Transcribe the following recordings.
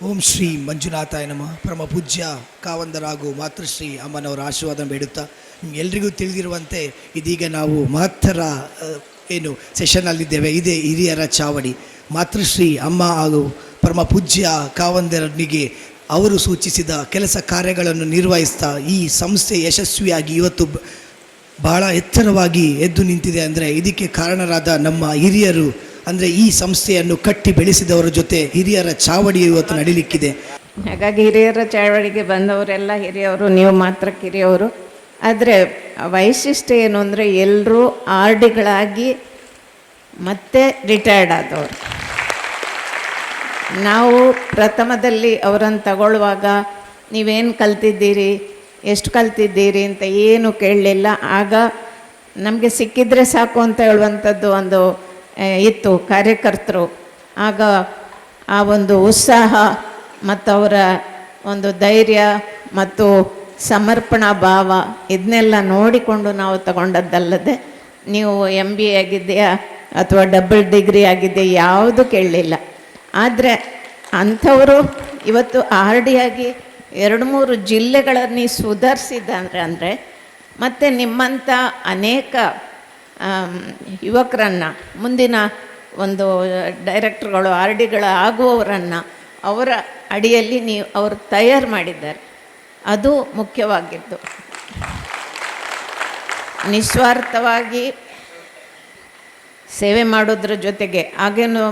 ಓಂ ಶ್ರೀ ಮಂಜುನಾಥಾಯ ನಮಃ. ಪರಮ ಪೂಜ್ಯ ಕಾವಂದರ ಹಾಗೂ ಮಾತೃಶ್ರೀ ಅಮ್ಮನವರ ಆಶೀರ್ವಾದ ಬೇಡುತ್ತಾ, ನಿಮ್ಗೆಲ್ರಿಗೂ ತಿಳಿದಿರುವಂತೆ ಇದೀಗ ನಾವು ಮಹತ್ತರ ಸೆಷನ್ನಲ್ಲಿದ್ದೇವೆ. ಇದೇ ಹಿರಿಯರ ಚಾವಡಿ. ಮಾತೃಶ್ರೀ ಅಮ್ಮ ಹಾಗೂ ಪರಮ ಪೂಜ್ಯ ಕಾವಂದರನಿಗೆ ಅವರು ಸೂಚಿಸಿದ ಕೆಲಸ ಕಾರ್ಯಗಳನ್ನು ನಿರ್ವಹಿಸ್ತಾ ಈ ಸಂಸ್ಥೆ ಯಶಸ್ವಿಯಾಗಿ ಇವತ್ತು ಬಹಳ ಎತ್ತರವಾಗಿ ಎದ್ದು ನಿಂತಿದೆ. ಅಂದರೆ ಇದಕ್ಕೆ ಕಾರಣರಾದ ನಮ್ಮ ಹಿರಿಯರು, ಅಂದರೆ ಈ ಸಂಸ್ಥೆಯನ್ನು ಕಟ್ಟಿ ಬೆಳೆಸಿದವರ ಜೊತೆ ಹಿರಿಯರ ಚಾವಡಿ ಇವತ್ತು ನಡೀಲಿಕ್ಕಿದೆ. ಹಾಗಾಗಿ ಹಿರಿಯರ ಚಾವಡಿಗೆ ಬಂದವರೆಲ್ಲ ಹಿರಿಯವರು, ನೀವು ಮಾತ್ರ ಕಿರಿಯವರು. ಆದರೆ ವೈಶಿಷ್ಟ್ಯ ಏನು ಅಂದರೆ ಎಲ್ಲರೂ ಆರ್ ಡಿಗಳಾಗಿ ಮತ್ತೆ ರಿಟೈರ್ಡ್ ಆದವರು. ನಾವು ಪ್ರಥಮದಲ್ಲಿ ಅವರನ್ನು ತಗೊಳ್ಳುವಾಗ ನೀವೇನು ಕಲ್ತಿದ್ದೀರಿ, ಎಷ್ಟು ಕಲ್ತಿದ್ದೀರಿ ಅಂತ ಏನು ಕೇಳಲಿಲ್ಲ. ಆಗ ನಮಗೆ ಸಿಕ್ಕಿದ್ರೆ ಸಾಕು ಅಂತ ಹೇಳುವಂಥದ್ದು ಒಂದು ಇತ್ತು ಕಾರ್ಯಕರ್ತರು. ಆಗ ಆ ಒಂದು ಉತ್ಸಾಹ ಮತ್ತು ಅವರ ಒಂದು ಧೈರ್ಯ ಮತ್ತು ಸಮರ್ಪಣಾ ಭಾವ ಇದನ್ನೆಲ್ಲ ನೋಡಿಕೊಂಡು ನಾವು ತಗೊಂಡದ್ದಲ್ಲದೆ ನೀವು MBA ಆಗಿದೆಯಾ ಅಥವಾ ಡಬಲ್ ಡಿಗ್ರಿ ಆಗಿದೆಯಾ ಯಾವುದು ಕೇಳಲಿಲ್ಲ. ಆದರೆ ಅಂಥವರು ಇವತ್ತು RD ಆಗಿ 2-3 ಜಿಲ್ಲೆಗಳನ್ನು ಸುಧಾರಿಸಿದ್ದಾರೆ ಅಂದರೆ ಮತ್ತು ನಿಮ್ಮಂಥ ಅನೇಕ ಯುವಕರನ್ನು, ಮುಂದಿನ ಒಂದು ಡೈರೆಕ್ಟರ್ಗಳು RDಗಳ ಆಗುವವರನ್ನು ಅವರ ಅಡಿಯಲ್ಲಿ ಅವರು ತಯಾರು ಮಾಡಿದ್ದಾರೆ. ಅದು ಮುಖ್ಯವಾಗಿದ್ದು. ನಿಸ್ವಾರ್ಥವಾಗಿ ಸೇವೆ ಮಾಡೋದ್ರ ಜೊತೆಗೆ ಆಗೇನು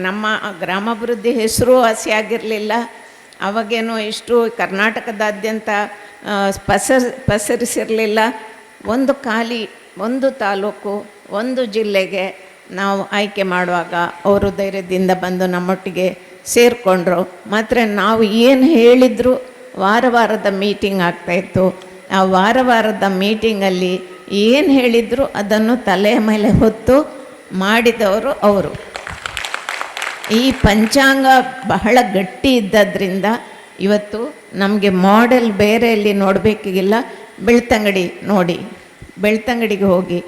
ನಮ್ಮ ಗ್ರಾಮಾಭಿವೃದ್ಧಿ ಹೆಸರು ಹಸಿಯಾಗಿರಲಿಲ್ಲ. ಅವಾಗೇನು ಇಷ್ಟು ಕರ್ನಾಟಕದಾದ್ಯಂತ ಪಸರಿಸಿರಲಿಲ್ಲ. ಒಂದು ಖಾಲಿ ಒಂದು ತಾಲೂಕು, ಒಂದು ಜಿಲ್ಲೆಗೆ ನಾವು ಆಯ್ಕೆ ಮಾಡುವಾಗ ಅವರು ಧೈರ್ಯದಿಂದ ಬಂದು ನಮ್ಮೊಟ್ಟಿಗೆ ಸೇರಿಕೊಂಡ್ರು. ಮಾತ್ರ ನಾವು ಏನು ಹೇಳಿದ್ರು ವಾರದ ಮೀಟಿಂಗ್ ಆಗ್ತಾಯಿತ್ತು. ಆ ವಾರದ ಮೀಟಿಂಗಲ್ಲಿ ಏನು ಹೇಳಿದ್ರು ಅದನ್ನು ತಲೆಯ ಮೇಲೆ ಹೊತ್ತು ಮಾಡಿದವರು ಅವರು. ಈ ಪಂಚಾಂಗ ಬಹಳ ಗಟ್ಟಿ ಇದ್ದದ್ರಿಂದ ಇವತ್ತು ನಮಗೆ ಮಾಡೆಲ್ ಬೇರೆ ಎಲ್ಲಿ ನೋಡಬೇಕಿಲ್ಲ. ಬೆಳ್ತಂಗಡಿ ನೋಡಿ, ಬೆಳ್ತಂಗಡಿಗೆ ಹೋಗಿ,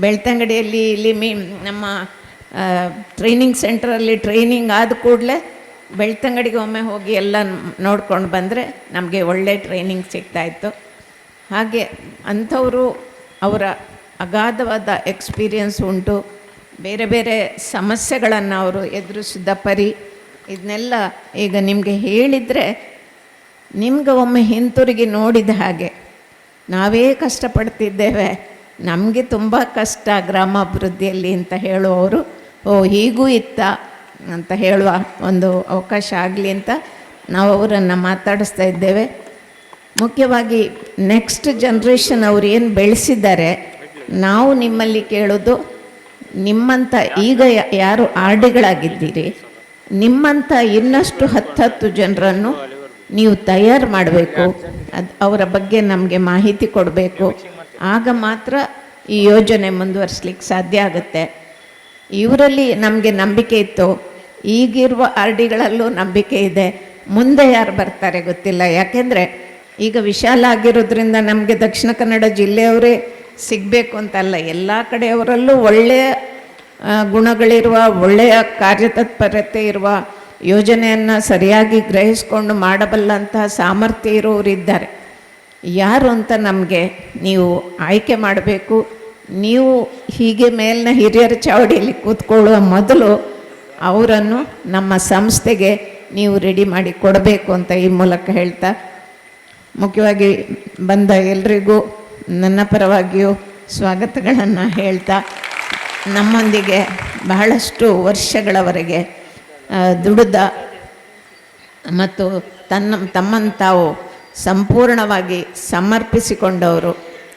ಬೆಳ್ತಂಗಡಿಯಲ್ಲಿ ಇಲ್ಲಿ ನಮ್ಮ ಟ್ರೈನಿಂಗ್ ಸೆಂಟ್ರಲ್ಲಿ ಟ್ರೈನಿಂಗ್ ಆದ ಕೂಡಲೇ ಬೆಳ್ತಂಗಡಿಗೆ ಒಮ್ಮೆ ಹೋಗಿ ಎಲ್ಲ ನೋಡ್ಕೊಂಡು ಬಂದರೆ ನಮಗೆ ಒಳ್ಳೆ ಟ್ರೈನಿಂಗ್ ಸಿಗ್ತಾಯಿತ್ತು. ಹಾಗೆ ಅಂಥವರು ಅವರ ಅಗಾಧವಾದ ಎಕ್ಸ್ಪೀರಿಯನ್ಸ್ ಉಂಟು. ಬೇರೆ ಬೇರೆ ಸಮಸ್ಯೆಗಳನ್ನು ಅವರು ಎದುರಿಸಿದ ಪರಿ ಇದನ್ನೆಲ್ಲ ಈಗ ನಿಮಗೆ ಹೇಳಿದರೆ ನಿಮ್ಗೆ ಒಮ್ಮೆ ಹಿಂತಿರುಗಿ ನೋಡಿದ ಹಾಗೆ ನಾವೇ ಕಷ್ಟಪಡ್ತಿದ್ದೇವೆ, ನಮಗೆ ತುಂಬ ಕಷ್ಟ ಗ್ರಾಮಾಭಿವೃದ್ಧಿಯಲ್ಲಿ ಅಂತ ಹೇಳುವವರು ಹೀಗೂ ಇತ್ತ ಅಂತ ಹೇಳುವ ಒಂದು ಅವಕಾಶ ಆಗಲಿ ಅಂತ ನಾವು ಅವರನ್ನು ಮಾತಾಡಿಸ್ತಾ ಇದ್ದೇವೆ. ಮುಖ್ಯವಾಗಿ ನೆಕ್ಸ್ಟ್ ಜನ್ರೇಷನ್ ಅವರು ಏನು ಬೆಳೆಸಿದ್ದಾರೆ, ನಾವು ನಿಮ್ಮಲ್ಲಿ ಕೇಳೋದು ನಿಮ್ಮಂಥ ಈಗ ಯಾರು RDಗಳಾಗಿದ್ದೀರಿ, ನಿಮ್ಮಂಥ ಇನ್ನಷ್ಟು 10 ಜನರನ್ನು ನೀವು ತಯಾರು ಮಾಡಬೇಕು. ಅವರ ಬಗ್ಗೆ ನಮಗೆ ಮಾಹಿತಿ ಕೊಡಬೇಕು. ಆಗ ಮಾತ್ರ ಈ ಯೋಜನೆ ಮುಂದುವರಿಸ್ಲಿಕ್ಕೆ ಸಾಧ್ಯ ಆಗುತ್ತೆ. ಇವರಲ್ಲಿ ನಮಗೆ ನಂಬಿಕೆ ಇತ್ತು, ಈಗಿರುವ RDಗಳಲ್ಲೂ ನಂಬಿಕೆ ಇದೆ. ಮುಂದೆ ಯಾರು ಬರ್ತಾರೆ ಗೊತ್ತಿಲ್ಲ. ಯಾಕೆಂದರೆ ಈಗ ವಿಶಾಲ ಆಗಿರೋದ್ರಿಂದ ನಮಗೆ ದಕ್ಷಿಣ ಕನ್ನಡ ಜಿಲ್ಲೆಯವರೇ ಸಿಗಬೇಕು ಅಂತಲ್ಲ, ಎಲ್ಲ ಕಡೆಯವರಲ್ಲೂ ಒಳ್ಳೆಯ ಗುಣಗಳಿರುವ, ಒಳ್ಳೆಯ ಕಾರ್ಯತತ್ಪರತೆ ಇರುವ, ಯೋಜನೆಯನ್ನು ಸರಿಯಾಗಿ ಗ್ರಹಿಸ್ಕೊಂಡು ಮಾಡಬಲ್ಲಂತಹ ಸಾಮರ್ಥ್ಯ ಇರೋರಿದ್ದಾರೆ. ಯಾರು ಅಂತ ನಮಗೆ ನೀವು ಆಯ್ಕೆ ಮಾಡಬೇಕು. ನೀವು ಹೀಗೆ ಮೇಲಿನ ಹಿರಿಯರ ಚಾವಡಿಯಲ್ಲಿ ಕೂತ್ಕೊಳ್ಳುವ ಮೊದಲು ಅವರನ್ನು ನಮ್ಮ ಸಂಸ್ಥೆಗೆ ನೀವು ರೆಡಿ ಮಾಡಿ ಕೊಡಬೇಕು ಅಂತ ಈ ಮೂಲಕ ಹೇಳ್ತಾ, ಮುಖ್ಯವಾಗಿ ಬಂದ ಎಲ್ರಿಗೂ ನನ್ನ ಪರವಾಗಿಯೂ ಸ್ವಾಗತಗಳನ್ನು ಹೇಳ್ತಾ, ನಮ್ಮೊಂದಿಗೆ ಬಹಳಷ್ಟು ವರ್ಷಗಳವರೆಗೆ ದುಡಿದ ಮತ್ತು ತಮ್ಮನ್ನು ತಾವು ಸಂಪೂರ್ಣವಾಗಿ ಸಮರ್ಪಿಸಿಕೊಂಡವರು,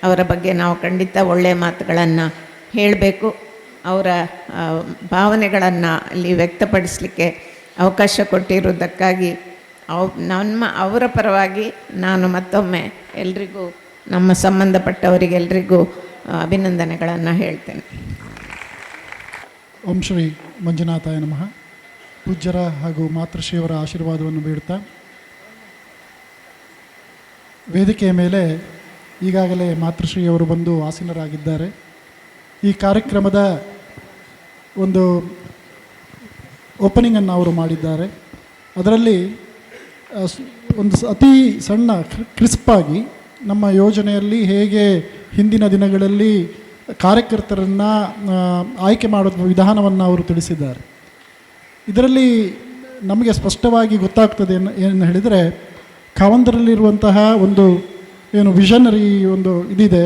ಅವರ ಬಗ್ಗೆ ನಾವು ಖಂಡಿತ ಒಳ್ಳೆಯ ಮಾತುಗಳನ್ನು ಹೇಳಬೇಕು. ಅವರ ಭಾವನೆಗಳನ್ನು ಅಲ್ಲಿ ವ್ಯಕ್ತಪಡಿಸಲಿಕ್ಕೆ ಅವಕಾಶ ಕೊಟ್ಟಿರುವುದಕ್ಕಾಗಿ ಅವರ ಪರವಾಗಿ ನಾನು ಮತ್ತೊಮ್ಮೆ ಎಲ್ರಿಗೂ, ನಮ್ಮ ಸಂಬಂಧಪಟ್ಟವರಿಗೆಲ್ರಿಗೂ ಅಭಿನಂದನೆಗಳನ್ನು ಹೇಳ್ತೇನೆ. ಓಂ ಶ್ರೀ ಮಂಜುನಾಥಾಯ ನಮಃ. ಪೂಜ್ಯರ ಹಾಗೂ ಮಾತೃಶ್ರೀಯವರ ಆಶೀರ್ವಾದವನ್ನು ಬೇಡುತ್ತಾ, ವೇದಿಕೆಯ ಮೇಲೆ ಈಗಾಗಲೇ ಮಾತೃಶ್ರೀಯವರು ಬಂದು ಆಸೀನರಾಗಿದ್ದಾರೆ. ಈ ಕಾರ್ಯಕ್ರಮದ ಒಂದು ಓಪನಿಂಗನ್ನು ಅವರು ಮಾಡಿದ್ದಾರೆ. ಅದರಲ್ಲಿ ಅತಿ ಸಣ್ಣ ಕ್ರಿಸ್ಪಾಗಿ ನಮ್ಮ ಯೋಜನೆಯಲ್ಲಿ ಹೇಗೆ ಹಿಂದಿನ ದಿನಗಳಲ್ಲಿ ಕಾರ್ಯಕರ್ತರನ್ನು ಆಯ್ಕೆ ಮಾಡುವ ವಿಧಾನವನ್ನು ಅವರು ತಿಳಿಸಿದ್ದಾರೆ. ಇದರಲ್ಲಿ ನಮಗೆ ಸ್ಪಷ್ಟವಾಗಿ ಗೊತ್ತಾಗ್ತದೆ ಏನು ಹೇಳಿದರೆ, ಕಾವಂದರಲ್ಲಿರುವಂತಹ ಒಂದು ಏನು ವಿಷನರಿ ಒಂದು ಇದಿದೆ.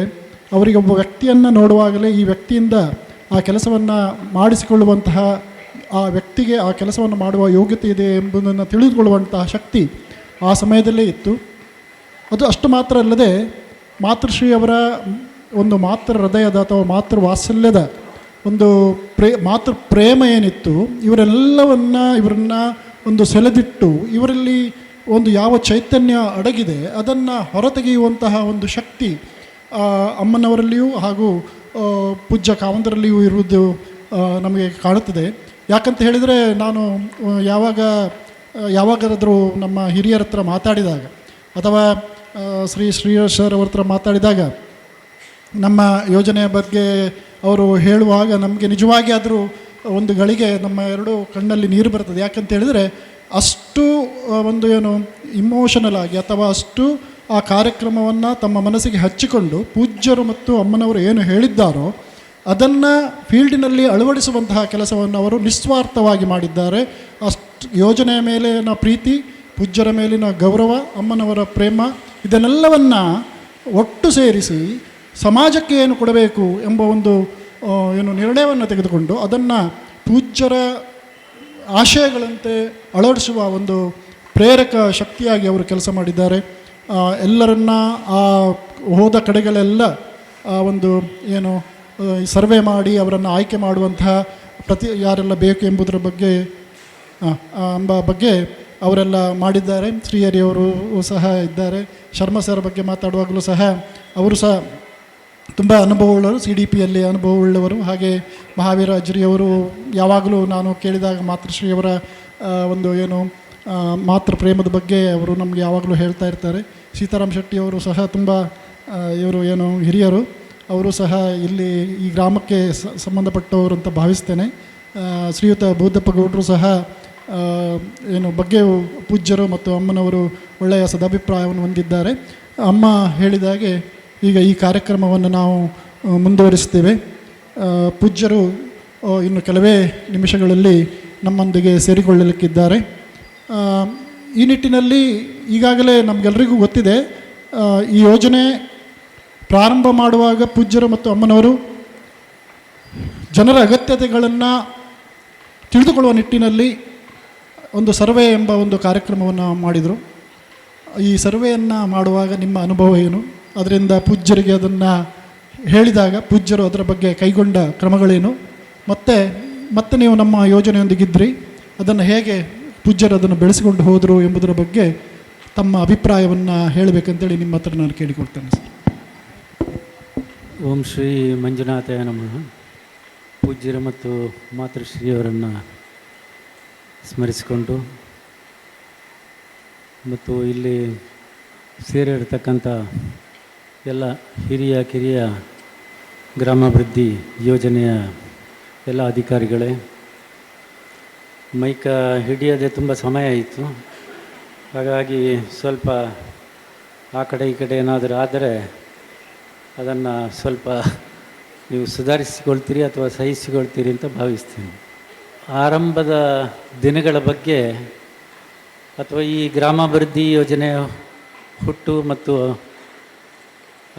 ಅವರಿಗೆ ಒಬ್ಬ ವ್ಯಕ್ತಿಯನ್ನು ನೋಡುವಾಗಲೇ ಈ ವ್ಯಕ್ತಿಯಿಂದ ಆ ಕೆಲಸವನ್ನು ಮಾಡಿಸಿಕೊಳ್ಳುವಂತಹ, ಆ ವ್ಯಕ್ತಿಗೆ ಆ ಕೆಲಸವನ್ನು ಮಾಡುವ ಯೋಗ್ಯತೆ ಇದೆ ಎಂಬುದನ್ನು ತಿಳಿದುಕೊಳ್ಳುವಂತಹ ಶಕ್ತಿ ಆ ಸಮಯದಲ್ಲೇ ಇತ್ತು. ಅದು ಅಷ್ಟು ಮಾತ್ರ ಅಲ್ಲದೆ, ಮಾತೃಶ್ರೀಯವರ ಒಂದು ಮಾತೃ ಹೃದಯದ ಅಥವಾ ಮಾತೃ ವಾತ್ಸಲ್ಯದ ಒಂದು ಮಾತೃ ಪ್ರೇಮ ಏನಿತ್ತು, ಇವರನ್ನ ಒಂದು ಸೆಳೆದಿಟ್ಟು ಇವರಲ್ಲಿ ಒಂದು ಯಾವ ಚೈತನ್ಯ ಅಡಗಿದೆ ಅದನ್ನು ಹೊರತೆಗೆಯುವಂತಹ ಒಂದು ಶಕ್ತಿ ಅಮ್ಮನವರಲ್ಲಿಯೂ ಹಾಗೂ ಪೂಜ್ಯ ಕಾವಂದರಲ್ಲಿಯೂ ಇರುವುದು ನಮಗೆ ಕಾಣುತ್ತದೆ. ಯಾಕಂತ ಹೇಳಿದರೆ, ನಾನು ಯಾವಾಗಾದರೂ ನಮ್ಮ ಹಿರಿಯರ ಹತ್ರ ಮಾತಾಡಿದಾಗ ಅಥವಾ ಶ್ರೀಯರ್ ಸರ್ ಅವ್ರ ಹತ್ರ ಮಾತಾಡಿದಾಗ ನಮ್ಮ ಯೋಜನೆಯ ಬಗ್ಗೆ ಅವರು ಹೇಳುವಾಗ ನಮಗೆ ನಿಜವಾಗಿ ಆದರೂ ಒಂದು ಗಳಿಗೆ ನಮ್ಮ ಎರಡು ಕಣ್ಣಲ್ಲಿ ನೀರು ಬರ್ತದೆ. ಯಾಕಂತ ಹೇಳಿದರೆ, ಅಷ್ಟು ಒಂದು ಏನು ಇಮೋಷನಲ್ ಆಗಿ ಅಥವಾ ಅಷ್ಟು ಆ ಕಾರ್ಯಕ್ರಮವನ್ನು ತಮ್ಮ ಮನಸ್ಸಿಗೆ ಹಚ್ಚಿಕೊಂಡು ಪೂಜ್ಯರು ಮತ್ತು ಅಮ್ಮನವರು ಏನು ಹೇಳಿದ್ದಾರೋ ಅದನ್ನು ಫೀಲ್ಡಿನಲ್ಲಿ ಅಳವಡಿಸುವಂತಹ ಕೆಲಸವನ್ನು ಅವರು ನಿಸ್ವಾರ್ಥವಾಗಿ ಮಾಡಿದ್ದಾರೆ. ಅಷ್ಟು ಯೋಜನೆಯ ಮೇಲಿನ ಪ್ರೀತಿ, ಪೂಜ್ಯರ ಮೇಲಿನ ಗೌರವ, ಅಮ್ಮನವರ ಪ್ರೇಮ, ಇದನ್ನೆಲ್ಲವನ್ನು ಒಟ್ಟು ಸೇರಿಸಿ ಸಮಾಜಕ್ಕೆ ಏನು ಕೊಡಬೇಕು ಎಂಬ ಒಂದು ಏನು ನಿರ್ಣಯವನ್ನು ತೆಗೆದುಕೊಂಡು ಅದನ್ನು ಪೂಜ್ಯರ ಆಶಯಗಳಂತೆ ಅಳವಡಿಸುವ ಒಂದು ಪ್ರೇರಕ ಶಕ್ತಿಯಾಗಿ ಅವರು ಕೆಲಸ ಮಾಡಿದ್ದಾರೆ. ಎಲ್ಲರನ್ನ ಆ ಹೋದ ಕಡೆಗಳೆಲ್ಲ ಒಂದು ಏನು ಸರ್ವೆ ಮಾಡಿ ಅವರನ್ನು ಆಯ್ಕೆ ಮಾಡುವಂತಹ ಯಾರೆಲ್ಲ ಬೇಕು ಎಂಬುದರ ಬಗ್ಗೆ ಅವರೆಲ್ಲ ಮಾಡಿದ್ದಾರೆ. ಶ್ರೀಹರಿಯವರು ಸಹ ಇದ್ದಾರೆ. ಶರ್ಮಾ ಸರ್ ಬಗ್ಗೆ ಮಾತಾಡುವಾಗಲೂ ಸಹ ಅವರು ಸಹ ತುಂಬ ಅನುಭವವುಳ್ಳವರು, CDPಯಲ್ಲಿ ಅನುಭವವುಳ್ಳವರು. ಹಾಗೆ ಮಹಾವೀರ ಅಜ್ರಿಯವರು ಯಾವಾಗಲೂ ನಾನು ಕೇಳಿದಾಗ ಮಾತೃಶ್ರೀಯವರ ಒಂದು ಏನು ಮಾತೃ ಪ್ರೇಮದ ಬಗ್ಗೆ ಅವರು ನಮಗೆ ಯಾವಾಗಲೂ ಹೇಳ್ತಾ ಇರ್ತಾರೆ. ಸೀತಾರಾಮ್ ಶೆಟ್ಟಿಯವರು ಸಹ ತುಂಬ ಇವರು ಏನು ಹಿರಿಯರು, ಅವರು ಸಹ ಇಲ್ಲಿ ಈ ಗ್ರಾಮಕ್ಕೆ ಸಂಬಂಧಪಟ್ಟವರು ಅಂತ ಭಾವಿಸ್ತೇನೆ. ಶ್ರೀಯುತ ಬೌದ್ಧಪ್ಪ ಗೌಡರು ಸಹ ಏನು ಬಗ್ಗೆ ಪೂಜ್ಯರು ಮತ್ತು ಅಮ್ಮನವರು ಒಳ್ಳೆಯ ಸದಾಭಿಪ್ರಾಯವನ್ನು ಹೊಂದಿದ್ದಾರೆ. ಅಮ್ಮ ಹೇಳಿದಾಗೆ ಈಗ ಈ ಕಾರ್ಯಕ್ರಮವನ್ನು ನಾವು ಮುಂದುವರಿಸ್ತೇವೆ. ಪೂಜ್ಯರು ಇನ್ನು ಕೆಲವೇ ನಿಮಿಷಗಳಲ್ಲಿ ನಮ್ಮೊಂದಿಗೆ ಸೇರಿಕೊಳ್ಳಲಿಕ್ಕಿದ್ದಾರೆ. ಈ ನಿಟ್ಟಿನಲ್ಲಿ ಈಗಾಗಲೇ ನಮಗೆಲ್ಲರಿಗೂ ಗೊತ್ತಿದೆ, ಈ ಯೋಜನೆ ಪ್ರಾರಂಭ ಮಾಡುವಾಗ ಪೂಜ್ಯರು ಮತ್ತು ಅಮ್ಮನವರು ಜನರ ಅಗತ್ಯತೆಗಳನ್ನು ತಿಳಿದುಕೊಳ್ಳುವ ನಿಟ್ಟಿನಲ್ಲಿ ಒಂದು ಸರ್ವೆ ಎಂಬ ಒಂದು ಕಾರ್ಯಕ್ರಮವನ್ನು ಮಾಡಿದರು. ಈ ಸರ್ವೆಯನ್ನು ಮಾಡುವಾಗ ನಿಮ್ಮ ಅನುಭವ ಏನು, ಅದರಿಂದ ಪೂಜ್ಯರಿಗೆ ಅದನ್ನು ಹೇಳಿದಾಗ ಪೂಜ್ಯರು ಅದರ ಬಗ್ಗೆ ಕೈಗೊಂಡ ಕ್ರಮಗಳೇನು, ಮತ್ತೆ ನೀವು ನಮ್ಮ ಯೋಜನೆಯೊಂದಿಗಿದ್ರಿ, ಅದನ್ನು ಹೇಗೆ ಪೂಜ್ಯರು ಅದನ್ನು ಬೆಳೆಸಿಕೊಂಡು ಹೋದರು ಎಂಬುದರ ಬಗ್ಗೆ ತಮ್ಮ ಅಭಿಪ್ರಾಯವನ್ನು ಹೇಳಬೇಕಂತೇಳಿ ನಿಮ್ಮ ಹತ್ರ ನಾನು ಕೇಳಿಕೊಳ್ತೇನೆ ಸರ್. ಓಂ ಶ್ರೀ ಮಂಜುನಾಥಾಯ ನಮಃ. ಪೂಜ್ಯರು ಮತ್ತು ಮಾತೃಶ್ರೀಯವರನ್ನು ಸ್ಮರಿಸಿಕೊಂಡು ಮತ್ತು ಇಲ್ಲಿ ಸೇರಿರ್ತಕ್ಕಂಥ ಎಲ್ಲ ಹಿರಿಯ ಕಿರಿಯ ಗ್ರಾಮಾಭಿವೃದ್ಧಿ ಯೋಜನೆಯ ಎಲ್ಲ ಅಧಿಕಾರಿಗಳೇ, ಮೈಕ ಹಿಡಿಯದೆ ತುಂಬ ಸಮಯ ಆಯಿತು. ಹಾಗಾಗಿ ಸ್ವಲ್ಪ ಆ ಕಡೆ ಈ ಕಡೆ ಏನಾದರೂ ಆದರೆ ಅದನ್ನು ಸ್ವಲ್ಪ ನೀವು ಸುಧಾರಿಸಿಕೊಳ್ತೀರಿ ಅಥವಾ ಸಹಿಸಿಕೊಳ್ತೀರಿ ಅಂತ ಭಾವಿಸ್ತೀನಿ. ಆರಂಭದ ದಿನಗಳ ಬಗ್ಗೆ ಅಥವಾ ಈ ಗ್ರಾಮಾಭಿವೃದ್ಧಿ ಯೋಜನೆಯ ಹುಟ್ಟು ಮತ್ತು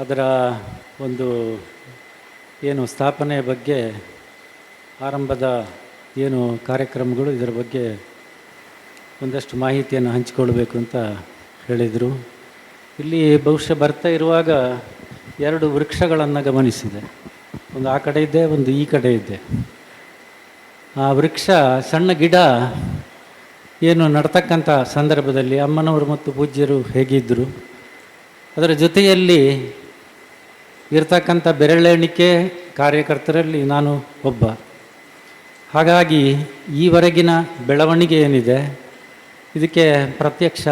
ಅದರ ಒಂದು ಏನು ಸ್ಥಾಪನೆಯ ಬಗ್ಗೆ, ಆರಂಭದ ಏನು ಕಾರ್ಯಕ್ರಮಗಳು, ಇದರ ಬಗ್ಗೆ ಒಂದಷ್ಟು ಮಾಹಿತಿಯನ್ನು ಹಂಚಿಕೊಳ್ಬೇಕು ಅಂತ ಹೇಳಿದರು. ಇಲ್ಲಿ ಬಹುಶಃ ಬರ್ತಾ ಇರುವಾಗ 2 ವೃಕ್ಷಗಳನ್ನು ಗಮನಿಸಿದೆ. ಒಂದು ಆ ಕಡೆ ಇದೆ, ಒಂದು ಈ ಕಡೆ ಇದೆ. ಆ ವೃಕ್ಷ ಸಣ್ಣ ಗಿಡ ಏನು ನಡ್ತಕ್ಕಂಥ ಸಂದರ್ಭದಲ್ಲಿ ಅಮ್ಮನವರು ಮತ್ತು ಪೂಜ್ಯರು ಹೇಗಿದ್ದರು, ಅದರ ಜೊತೆಯಲ್ಲಿ ಇರ್ತಕ್ಕಂಥ ಬೆರಳೆಣಿಕೆ ಕಾರ್ಯಕರ್ತರಲ್ಲಿ ನಾನು ಒಬ್ಬ. ಹಾಗಾಗಿ ಈವರೆಗಿನ ಬೆಳವಣಿಗೆ ಏನಿದೆ ಇದಕ್ಕೆ ಪ್ರತ್ಯಕ್ಷ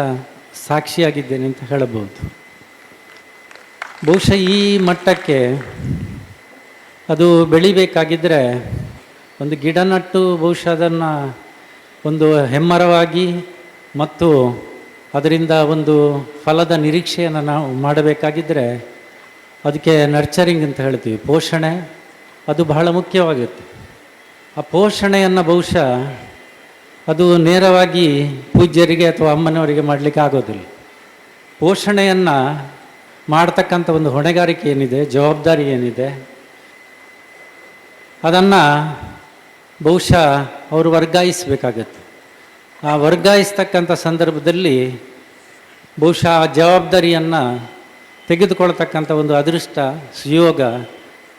ಸಾಕ್ಷಿಯಾಗಿದ್ದೇನೆ ಅಂತ ಹೇಳಬಹುದು. ಬಹುಶಃ ಈ ಮಟ್ಟಕ್ಕೆ ಅದು ಬೆಳಿಬೇಕಾಗಿದ್ದರೆ ಒಂದು ಗಿಡ ನಟ್ಟು ಬಹುಶಃ ಅದನ್ನು ಒಂದು ಹೆಮ್ಮರವಾಗಿ ಮತ್ತು ಅದರಿಂದ ಒಂದು ಫಲದ ನಿರೀಕ್ಷೆಯನ್ನು ನಾವು ಮಾಡಬೇಕಾಗಿದ್ದರೆ ಅದಕ್ಕೆ ನರ್ಚರಿಂಗ್ ಅಂತ ಹೇಳ್ತೀವಿ, ಪೋಷಣೆ, ಅದು ಬಹಳ ಮುಖ್ಯವಾಗುತ್ತೆ. ಆ ಪೋಷಣೆಯನ್ನು ಬಹುಶಃ ಅದು ನೇರವಾಗಿ ಪೂಜ್ಯರಿಗೆ ಅಥವಾ ಅಮ್ಮನವರಿಗೆ ಮಾಡಲಿಕ್ಕೆ ಆಗೋದಿಲ್ಲ. ಪೋಷಣೆಯನ್ನು ಮಾಡ್ತಕ್ಕಂಥ ಒಂದು ಹೊಣೆಗಾರಿಕೆ ಏನಿದೆ, ಜವಾಬ್ದಾರಿ ಏನಿದೆ, ಅದನ್ನು ಬಹುಶಃ ಅವರು ವರ್ಗಾಯಿಸಬೇಕಾಗತ್ತೆ. ಆ ವರ್ಗಾಯಿಸ್ತಕ್ಕಂಥ ಸಂದರ್ಭದಲ್ಲಿ ಬಹುಶಃ ಆ ಜವಾಬ್ದಾರಿಯನ್ನು ತೆಗೆದುಕೊಳ್ತಕ್ಕಂಥ ಒಂದು ಅದೃಷ್ಟ, ಸುಯೋಗ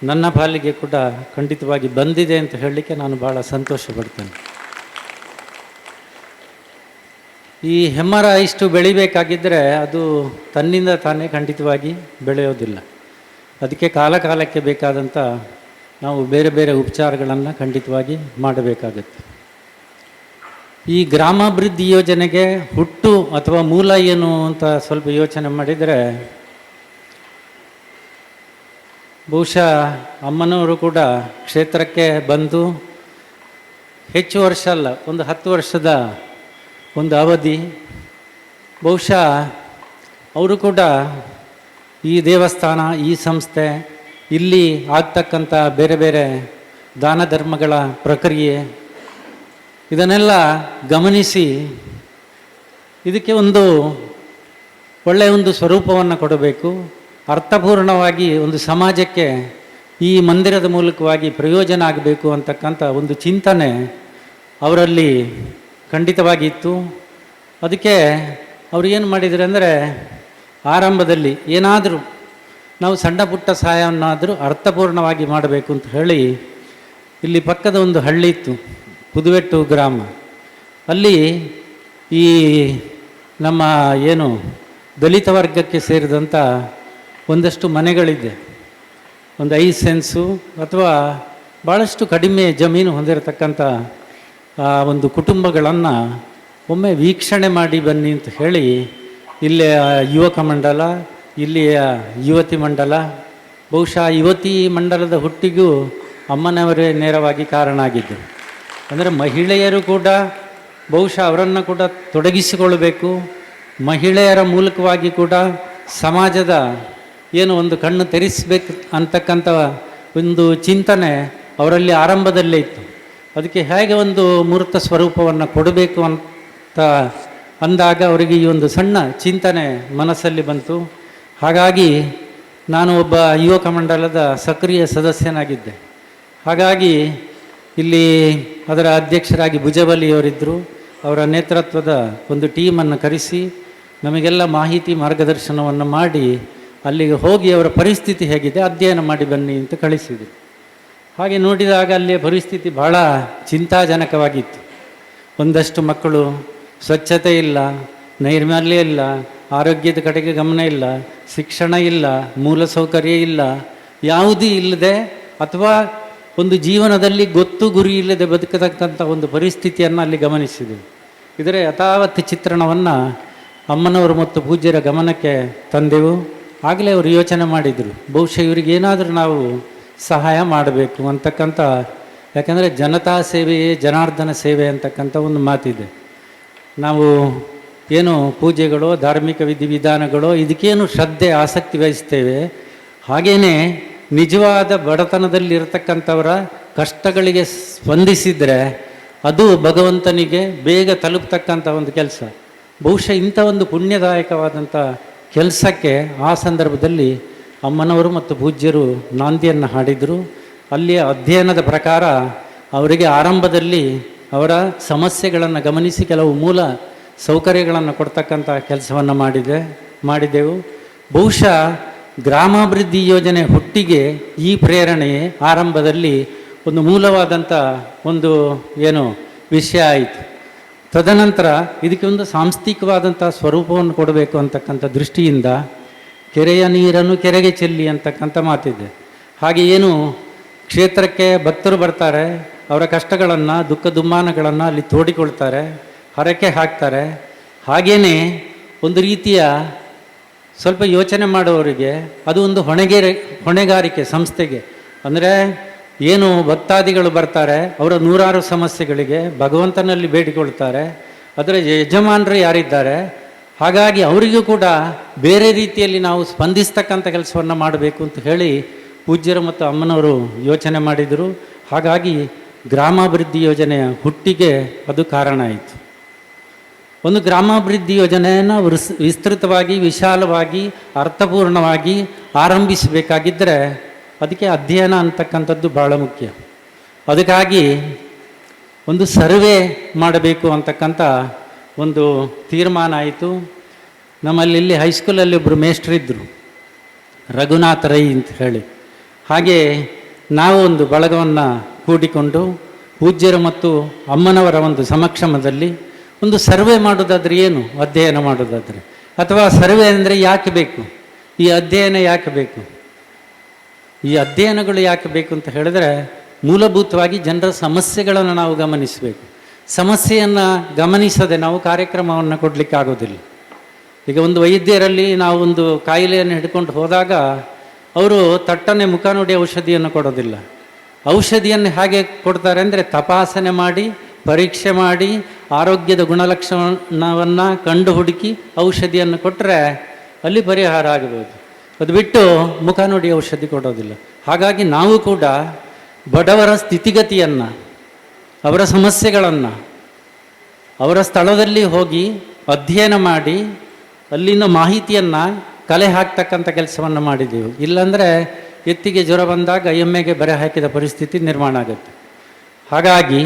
ನನ್ನ ಪಾಲಿಗೆ ಕೂಡ ಖಂಡಿತವಾಗಿ ಬಂದಿದೆ ಅಂತ ಹೇಳಲಿಕ್ಕೆ ನಾನು ಭಾಳ ಸಂತೋಷ ಪಡ್ತೇನೆ. ಈ ಹೆಮ್ಮರ ಇಷ್ಟು ಬೆಳಿಬೇಕಾಗಿದ್ದರೆ ಅದು ತನ್ನಿಂದ ತಾನೇ ಖಂಡಿತವಾಗಿ ಬೆಳೆಯೋದಿಲ್ಲ. ಅದಕ್ಕೆ ಕಾಲ ಕಾಲಕ್ಕೆ ಬೇಕಾದಂಥ ನಾವು ಬೇರೆ ಬೇರೆ ಉಪಚಾರಗಳನ್ನು ಖಂಡಿತವಾಗಿ ಮಾಡಬೇಕಾಗತ್ತೆ. ಈ ಗ್ರಾಮಾಭಿವೃದ್ಧಿ ಯೋಜನೆಗೆ ಹುಟ್ಟು ಅಥವಾ ಮೂಲ ಏನು ಅಂತ ಸ್ವಲ್ಪ ಯೋಚನೆ ಮಾಡಿದರೆ, ಬಹುಶಃ ಅಮ್ಮನವರು ಕೂಡ ಕ್ಷೇತ್ರಕ್ಕೆ ಬಂದು ಹೆಚ್ಚು ವರ್ಷ ಅಲ್ಲ, ಒಂದು 10 ವರ್ಷದ ಒಂದು ಅವಧಿ. ಬಹುಶಃ ಅವರು ಕೂಡ ಈ ದೇವಸ್ಥಾನ, ಈ ಸಂಸ್ಥೆ, ಇಲ್ಲಿ ಆಗ್ತಕ್ಕಂಥ ಬೇರೆ ಬೇರೆ ದಾನ ಧರ್ಮಗಳ ಪ್ರಕ್ರಿಯೆ ಇದನ್ನೆಲ್ಲ ಗಮನಿಸಿ ಇದಕ್ಕೆ ಒಂದು ಒಳ್ಳೆಯ ಒಂದು ಸ್ವರೂಪವನ್ನು ಕೊಡಬೇಕು, ಅರ್ಥಪೂರ್ಣವಾಗಿ ಒಂದು ಸಮಾಜಕ್ಕೆ ಈ ಮಂದಿರದ ಮೂಲಕವಾಗಿ ಪ್ರಯೋಜನ ಆಗಬೇಕು ಅಂತಕ್ಕಂಥ ಒಂದು ಚಿಂತನೆ ಅವರಲ್ಲಿ ಖಂಡಿತವಾಗಿತ್ತು. ಅದಕ್ಕೆ ಅವರು ಏನು ಮಾಡಿದರು ಅಂದರೆ, ಆರಂಭದಲ್ಲಿ ಏನಾದರೂ ನಾವು ಸಣ್ಣ ಪುಟ್ಟ ಸಹಾಯವನ್ನಾದರೂ ಅರ್ಥಪೂರ್ಣವಾಗಿ ಮಾಡಬೇಕು ಅಂತ ಹೇಳಿ, ಇಲ್ಲಿ ಪಕ್ಕದ ಒಂದು ಹಳ್ಳಿ ಇತ್ತು, ಪುದುವೆಟ್ಟು ಗ್ರಾಮ. ಅಲ್ಲಿ ಈ ನಮ್ಮ ಏನು ದಲಿತ ವರ್ಗಕ್ಕೆ ಸೇರಿದಂಥ ಒಂದಷ್ಟು ಮನೆಗಳಿದೆ, ಒಂದು 5 ಸೆನ್ಸು ಅಥವಾ ಭಾಳಷ್ಟು ಕಡಿಮೆ ಜಮೀನು ಹೊಂದಿರತಕ್ಕಂಥ ಒಂದು ಕುಟುಂಬಗಳನ್ನು ಒಮ್ಮೆ ವೀಕ್ಷಣೆ ಮಾಡಿ ಬನ್ನಿ ಅಂತ ಹೇಳಿ, ಇಲ್ಲಿಯ ಯುವಕ ಮಂಡಲ, ಇಲ್ಲಿಯ ಯುವತಿ ಮಂಡಲ, ಬಹುಶಃ ಯುವತಿ ಮಂಡಲದ ಹುಟ್ಟಿಗೂ ಅಮ್ಮನವರೇ ನೇರವಾಗಿ ಕಾರಣ ಆಗಿದ್ದರು. ಅಂದರೆ ಮಹಿಳೆಯರು ಕೂಡ ಬಹುಶಃ ಅವರನ್ನು ಕೂಡ ತೊಡಗಿಸಿಕೊಳ್ಳಬೇಕು, ಮಹಿಳೆಯರ ಮೂಲಕವಾಗಿ ಕೂಡ ಸಮಾಜದ ಏನು ಒಂದು ಕಣ್ಣು ತೆರೆಸಬೇಕು ಅಂತಕ್ಕಂಥ ಒಂದು ಚಿಂತನೆ ಅವರಲ್ಲಿ ಆರಂಭದಲ್ಲೇ ಇತ್ತು. ಅದಕ್ಕೆ ಹೇಗೆ ಒಂದು ಮೂರ್ತ ಸ್ವರೂಪವನ್ನು ಕೊಡಬೇಕು ಅಂತ ಅಂದಾಗ ಅವರಿಗೆ ಈ ಒಂದು ಸಣ್ಣ ಚಿಂತನೆ ಮನಸ್ಸಲ್ಲಿ ಬಂತು. ಹಾಗಾಗಿ ನಾನು ಒಬ್ಬ ಯುವಕ ಮಂಡಲದ ಸಕ್ರಿಯ ಸದಸ್ಯನಾಗಿದ್ದೆ. ಹಾಗಾಗಿ ಇಲ್ಲಿ ಅದರ ಅಧ್ಯಕ್ಷರಾಗಿ ಭುಜಬಲಿಯವರಿದ್ದರು. ಅವರ ನೇತೃತ್ವದ ಒಂದು ಟೀಮನ್ನು ಕರೆಸಿ ನಮಗೆಲ್ಲ ಮಾಹಿತಿ ಮಾರ್ಗದರ್ಶನವನ್ನು ಮಾಡಿ ಅಲ್ಲಿಗೆ ಹೋಗಿ ಅವರ ಪರಿಸ್ಥಿತಿ ಹೇಗಿದೆ ಅಧ್ಯಯನ ಮಾಡಿ ಬನ್ನಿ ಅಂತ ಕಳಿಸಿದರು. ಹಾಗೆ ನೋಡಿದಾಗ ಅಲ್ಲಿಯ ಪರಿಸ್ಥಿತಿ ಬಹಳ ಚಿಂತಾಜನಕವಾಗಿತ್ತು. ಒಂದಷ್ಟು ಮಕ್ಕಳು ಸ್ವಚ್ಛತೆ ಇಲ್ಲ, ನೈರ್ಮಲ್ಯ ಇಲ್ಲ, ಆರೋಗ್ಯದ ಕಡೆಗೆ ಗಮನ ಇಲ್ಲ, ಶಿಕ್ಷಣ ಇಲ್ಲ, ಮೂಲಸೌಕರ್ಯ ಇಲ್ಲ, ಯಾವುದೂ ಇಲ್ಲದೆ ಅಥವಾ ಒಂದು ಜೀವನದಲ್ಲಿ ಗೊತ್ತು ಗುರಿ ಇಲ್ಲದೆ ಬದುಕತಕ್ಕಂಥ ಒಂದು ಪರಿಸ್ಥಿತಿಯನ್ನು ಅಲ್ಲಿ ಗಮನಿಸಿದೆವು. ಇದರ ಯಥಾವತ್ ಚಿತ್ರಣವನ್ನು ಅಮ್ಮನವರು ಮತ್ತು ಪೂಜ್ಯರ ಗಮನಕ್ಕೆ ತಂದೆವು. ಆಗಲೇ ಅವರು ಯೋಚನೆ ಮಾಡಿದರು, ಬಹುಶಃ ಇವರಿಗೇನಾದರೂ ನಾವು ಸಹಾಯ ಮಾಡಬೇಕು ಅಂತಕ್ಕಂಥ, ಯಾಕೆಂದರೆ ಜನತಾ ಸೇವೆಯೇ ಜನಾರ್ದನ ಸೇವೆ ಅಂತಕ್ಕಂಥ ಒಂದು ಮಾತಿದೆ. ನಾವು ಏನು ಪೂಜೆಗಳು, ಧಾರ್ಮಿಕ ವಿಧಿವಿಧಾನಗಳು ಇದಕ್ಕೇನು ಶ್ರದ್ಧೆ ಆಸಕ್ತಿ ವಹಿಸ್ತೇವೆ, ಹಾಗೆಯೇ ನಿಜವಾದ ಬಡತನದಲ್ಲಿರತಕ್ಕಂಥವರ ಕಷ್ಟಗಳಿಗೆ ಸ್ಪಂದಿಸಿದರೆ ಅದು ಭಗವಂತನಿಗೆ ಬೇಗ ತಲುಪತಕ್ಕಂಥ ಒಂದು ಕೆಲಸ. ಬಹುಶಃ ಇಂಥ ಒಂದು ಪುಣ್ಯದಾಯಕವಾದಂಥ ಕೆಲಸಕ್ಕೆ ಆ ಸಂದರ್ಭದಲ್ಲಿ ಅಮ್ಮನವರು ಮತ್ತು ಪೂಜ್ಯರು ನಾಂದಿಯನ್ನು ಹಾಡಿದರು. ಅಲ್ಲಿಯ ಅಧ್ಯಯನದ ಪ್ರಕಾರ ಅವರಿಗೆ ಆರಂಭದಲ್ಲಿ ಅವರ ಸಮಸ್ಯೆಗಳನ್ನು ಗಮನಿಸಿ ಕೆಲವು ಮೂಲ ಸೌಕರ್ಯಗಳನ್ನು ಕೊಡ್ತಕ್ಕಂಥ ಕೆಲಸವನ್ನು ಮಾಡಿದೆವು. ಬಹುಶಃ ಗ್ರಾಮಾಭಿವೃದ್ಧಿ ಯೋಜನೆ ಹುಟ್ಟಿಗೆ ಈ ಪ್ರೇರಣೆ ಆರಂಭದಲ್ಲಿ ಒಂದು ಮೂಲವಾದಂಥ ಒಂದು ಏನು ವಿಷಯ ಆಯಿತು. ತದನಂತರ ಇದಕ್ಕೆ ಒಂದು ಸಾಂಸ್ಥಿಕವಾದಂಥ ಸ್ವರೂಪವನ್ನು ಕೊಡಬೇಕು ಅಂತಕ್ಕಂಥ ದೃಷ್ಟಿಯಿಂದ ಕೆರೆಯ ನೀರನ್ನು ಕೆರೆಗೆ ಚೆಲ್ಲಿ ಅಂತಕ್ಕಂಥ ಮಾತಿದೆ. ಹಾಗೆ ಏನು ಕ್ಷೇತ್ರಕ್ಕೆ ಭಕ್ತರು ಬರ್ತಾರೆ, ಅವರ ಕಷ್ಟಗಳನ್ನು, ದುಃಖ ದುಮ್ಮಾನಗಳನ್ನು ಅಲ್ಲಿ ತೋಡಿಕೊಳ್ತಾರೆ, ಹರಕೆ ಹಾಕ್ತಾರೆ. ಹಾಗೆಯೇ ಒಂದು ರೀತಿಯ ಸ್ವಲ್ಪ ಯೋಚನೆ ಮಾಡುವವರಿಗೆ ಅದು ಒಂದು ಹೊಣೆಗಾರಿಕೆ ಸಂಸ್ಥೆಗೆ. ಅಂದರೆ ಏನು ಭಕ್ತಾದಿಗಳು ಬರ್ತಾರೆ, ಅವರ ನೂರಾರು ಸಮಸ್ಯೆಗಳಿಗೆ ಭಗವಂತನಲ್ಲಿ ಬೇಡಿಕೊಳ್ತಾರೆ. ಅದರ ಯಜಮಾನರು ಯಾರಿದ್ದಾರೆ, ಹಾಗಾಗಿ ಅವರಿಗೂ ಕೂಡ ಬೇರೆ ರೀತಿಯಲ್ಲಿ ನಾವು ಸ್ಪಂದಿಸ್ತಕ್ಕಂಥ ಕೆಲಸವನ್ನು ಮಾಡಬೇಕು ಅಂತ ಹೇಳಿ ಪೂಜ್ಯರು ಮತ್ತು ಅಮ್ಮನವರು ಯೋಚನೆ ಮಾಡಿದರು. ಹಾಗಾಗಿ ಗ್ರಾಮಾಭಿವೃದ್ಧಿ ಯೋಜನೆಯ ಹುಟ್ಟಿಗೆ ಅದು ಕಾರಣ ಆಯಿತು. ಒಂದು ಗ್ರಾಮಾಭಿವೃದ್ಧಿ ಯೋಜನೆಯನ್ನು ವಿಸ್ತೃತವಾಗಿ, ವಿಶಾಲವಾಗಿ, ಅರ್ಥಪೂರ್ಣವಾಗಿ ಆರಂಭಿಸಬೇಕಾಗಿದ್ದರೆ ಅದಕ್ಕೆ ಅಧ್ಯಯನ ಅಂತಕ್ಕಂಥದ್ದು ಭಾಳ ಮುಖ್ಯ. ಅದಕ್ಕಾಗಿ ಒಂದು ಸರ್ವೆ ಮಾಡಬೇಕು ಅಂತಕ್ಕಂಥ ಒಂದು ತೀರ್ಮಾನ ಆಯಿತು. ನಮ್ಮಲ್ಲಿ ಇಲ್ಲಿ ಹೈಸ್ಕೂಲಲ್ಲಿ ಒಬ್ಬರು ಮೇಷ್ಟ್ರಿದ್ದರು, ರಘುನಾಥ ರೈ ಅಂತ ಹೇಳಿ. ಹಾಗೆ ನಾವು ಒಂದು ಬಳಗವನ್ನು ಕೂಡಿಕೊಂಡು ಪೂಜ್ಯರು ಮತ್ತು ಅಮ್ಮನವರ ಒಂದು ಸಮಕ್ಷಮದಲ್ಲಿ ಒಂದು ಸರ್ವೆ ಮಾಡೋದಾದರೆ ಏನು, ಅಧ್ಯಯನ ಮಾಡೋದಾದರೆ, ಅಥವಾ ಸರ್ವೆ ಅಂದರೆ ಯಾಕೆ ಬೇಕು, ಈ ಅಧ್ಯಯನ ಯಾಕೆ ಬೇಕು, ಈ ಅಧ್ಯಯನಗಳು ಯಾಕೆ ಬೇಕು ಅಂತ ಹೇಳಿದ್ರೆ ಮೂಲಭೂತವಾಗಿ ಜನರ ಸಮಸ್ಯೆಗಳನ್ನು ನಾವು ಗಮನಿಸಬೇಕು. ಸಮಸ್ಯೆಯನ್ನು ಗಮನಿಸದೆ ನಾವು ಕಾರ್ಯಕ್ರಮವನ್ನು ಕೊಡಲಿಕ್ಕಾಗೋದಿಲ್ಲ. ಈಗ ಒಂದು ವೈದ್ಯರಲ್ಲಿ ನಾವು ಒಂದು ಕಾಯಿಲೆಯನ್ನು ಹಿಡ್ಕೊಂಡು ಹೋದಾಗ ಅವರು ತಟ್ಟನೆ ಮುಖ ನೋಡಿ ಔಷಧಿಯನ್ನು ಕೊಡೋದಿಲ್ಲ. ಔಷಧಿಯನ್ನು ಹೇಗೆ ಕೊಡ್ತಾರೆ ಅಂದರೆ ತಪಾಸಣೆ ಮಾಡಿ, ಪರೀಕ್ಷೆ ಮಾಡಿ, ಆರೋಗ್ಯದ ಗುಣಲಕ್ಷಣವನ್ನು ಕಂಡು ಹುಡುಕಿ ಔಷಧಿಯನ್ನು ಕೊಟ್ಟರೆ ಅಲ್ಲಿ ಪರಿಹಾರ ಆಗಬಹುದು. ಅದು ಬಿಟ್ಟು ಮುಖ ನೋಡಿ ಔಷಧಿ ಕೊಡೋದಿಲ್ಲ. ಹಾಗಾಗಿ ನಾವು ಕೂಡ ಬಡವರ ಸ್ಥಿತಿಗತಿಯನ್ನು, ಅವರ ಸಮಸ್ಯೆಗಳನ್ನು ಅವರ ಸ್ಥಳದಲ್ಲಿ ಹೋಗಿ ಅಧ್ಯಯನ ಮಾಡಿ ಅಲ್ಲಿನ ಮಾಹಿತಿಯನ್ನು ಕಲೆ ಹಾಕ್ತಕ್ಕಂಥ ಕೆಲಸವನ್ನು ಮಾಡಿದೆವು. ಇಲ್ಲಾಂದರೆ ಎತ್ತಿಗೆ ಜ್ವರ ಬಂದಾಗ ಎಮ್ಮೆಗೆ ಬರೆ ಹಾಕಿದ ಪರಿಸ್ಥಿತಿ ನಿರ್ಮಾಣ ಆಗುತ್ತೆ. ಹಾಗಾಗಿ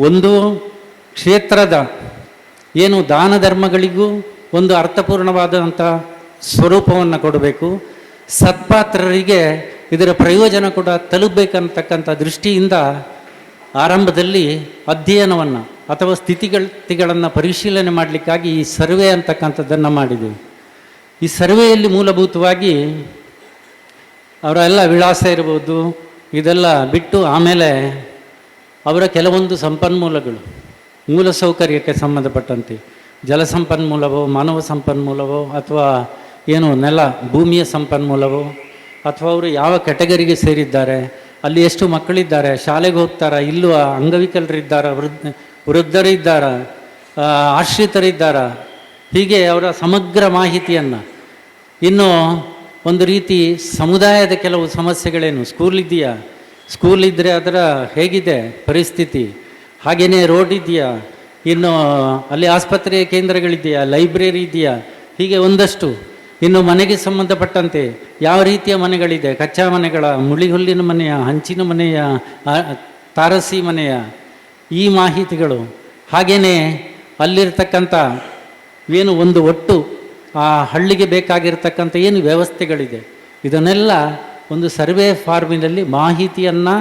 ಒಂದು ಕ್ಷೇತ್ರದ ಏನು ದಾನ ಧರ್ಮಗಳಿಗೂ ಒಂದು ಅರ್ಥಪೂರ್ಣವಾದಂಥ ಸ್ವರೂಪವನ್ನು ಕೊಡಬೇಕು. ಸತ್ಪಾತ್ರರಿಗೆ ಇದರ ಪ್ರಯೋಜನ ಕೂಡ ತಲುಪಬೇಕಂತಕ್ಕಂಥ ದೃಷ್ಟಿಯಿಂದ ಆರಂಭದಲ್ಲಿ ಅಧ್ಯಯನವನ್ನು ಅಥವಾ ಸ್ಥಿತಿಗತಿಗಳನ್ನು ಪರಿಶೀಲನೆ ಮಾಡಲಿಕ್ಕಾಗಿ ಈ ಸರ್ವೆ ಅಂತಕ್ಕಂಥದ್ದನ್ನು ಮಾಡಿದೆವು. ಈ ಸರ್ವೆಯಲ್ಲಿ ಮೂಲಭೂತವಾಗಿ ಅವರ ಎಲ್ಲ ವಿಳಾಸ ಇರ್ಬೋದು, ಇದೆಲ್ಲ ಬಿಟ್ಟು ಆಮೇಲೆ ಅವರ ಕೆಲವೊಂದು ಸಂಪನ್ಮೂಲಗಳು, ಮೂಲ ಸೌಕರ್ಯಕ್ಕೆ ಸಂಬಂಧಪಟ್ಟಂತೆ ಜಲ ಸಂಪನ್ಮೂಲವೋ, ಮಾನವ ಸಂಪನ್ಮೂಲವೋ, ಅಥವಾ ಏನು ನೆಲ ಭೂಮಿಯ ಸಂಪನ್ಮೂಲವೋ, ಅಥವಾ ಅವರು ಯಾವ ಕೆಟಗರಿಗೆ ಸೇರಿದ್ದಾರೆ, ಅಲ್ಲಿ ಎಷ್ಟು ಮಕ್ಕಳಿದ್ದಾರೆ, ಶಾಲೆಗೆ ಹೋಗ್ತಾರಾ ಇಲ್ಲವ, ಅಂಗವಿಕಲರಿದ್ದಾರ, ವೃದ್ಧರಿದ್ದಾರ, ಆಶ್ರಿತರಿದ್ದಾರ, ಹೀಗೆ ಅವರ ಸಮಗ್ರ ಮಾಹಿತಿಯನ್ನು. ಇನ್ನು ಒಂದು ರೀತಿ ಸಮುದಾಯದ ಕೆಲವು ಸಮಸ್ಯೆಗಳೇನು, ಸ್ಕೂಲ್ ಇದೆಯಾ, ಸ್ಕೂಲ್ ಇದ್ದರೆ ಅದರ ಹೇಗಿದೆ ಪರಿಸ್ಥಿತಿ, ಹಾಗೆಯೇ ರೋಡ್ ಇದೆಯಾ, ಇನ್ನು ಅಲ್ಲಿ ಆಸ್ಪತ್ರೆಯ ಕೇಂದ್ರಗಳಿದೆಯಾ, ಲೈಬ್ರರಿ ಇದೆಯಾ, ಹೀಗೆ ಒಂದಷ್ಟು. ಇನ್ನು ಮನೆಗೆ ಸಂಬಂಧಪಟ್ಟಂತೆ ಯಾವ ರೀತಿಯ ಮನೆಗಳಿದೆ, ಕಚ್ಚಾ ಮನೆಗಳ, ಮುಳಿಹುಲ್ಲಿನ ಮನೆಯ, ಹಂಚಿನ ಮನೆಯ, ತಾರಸಿ ಮನೆಯ, ಈ ಮಾಹಿತಿಗಳು. ಹಾಗೆಯೇ ಅಲ್ಲಿರ್ತಕ್ಕಂಥ ಏನು ಒಂದು ಒಟ್ಟು ಆ ಹಳ್ಳಿಗೆ ಬೇಕಾಗಿರ್ತಕ್ಕಂಥ ಏನು ವ್ಯವಸ್ಥೆಗಳಿದೆ, ಇದನ್ನೆಲ್ಲ ಒಂದು ಸರ್ವೆ ಫಾರ್ಮಿನಲ್ಲಿ ಮಾಹಿತಿಯನ್ನು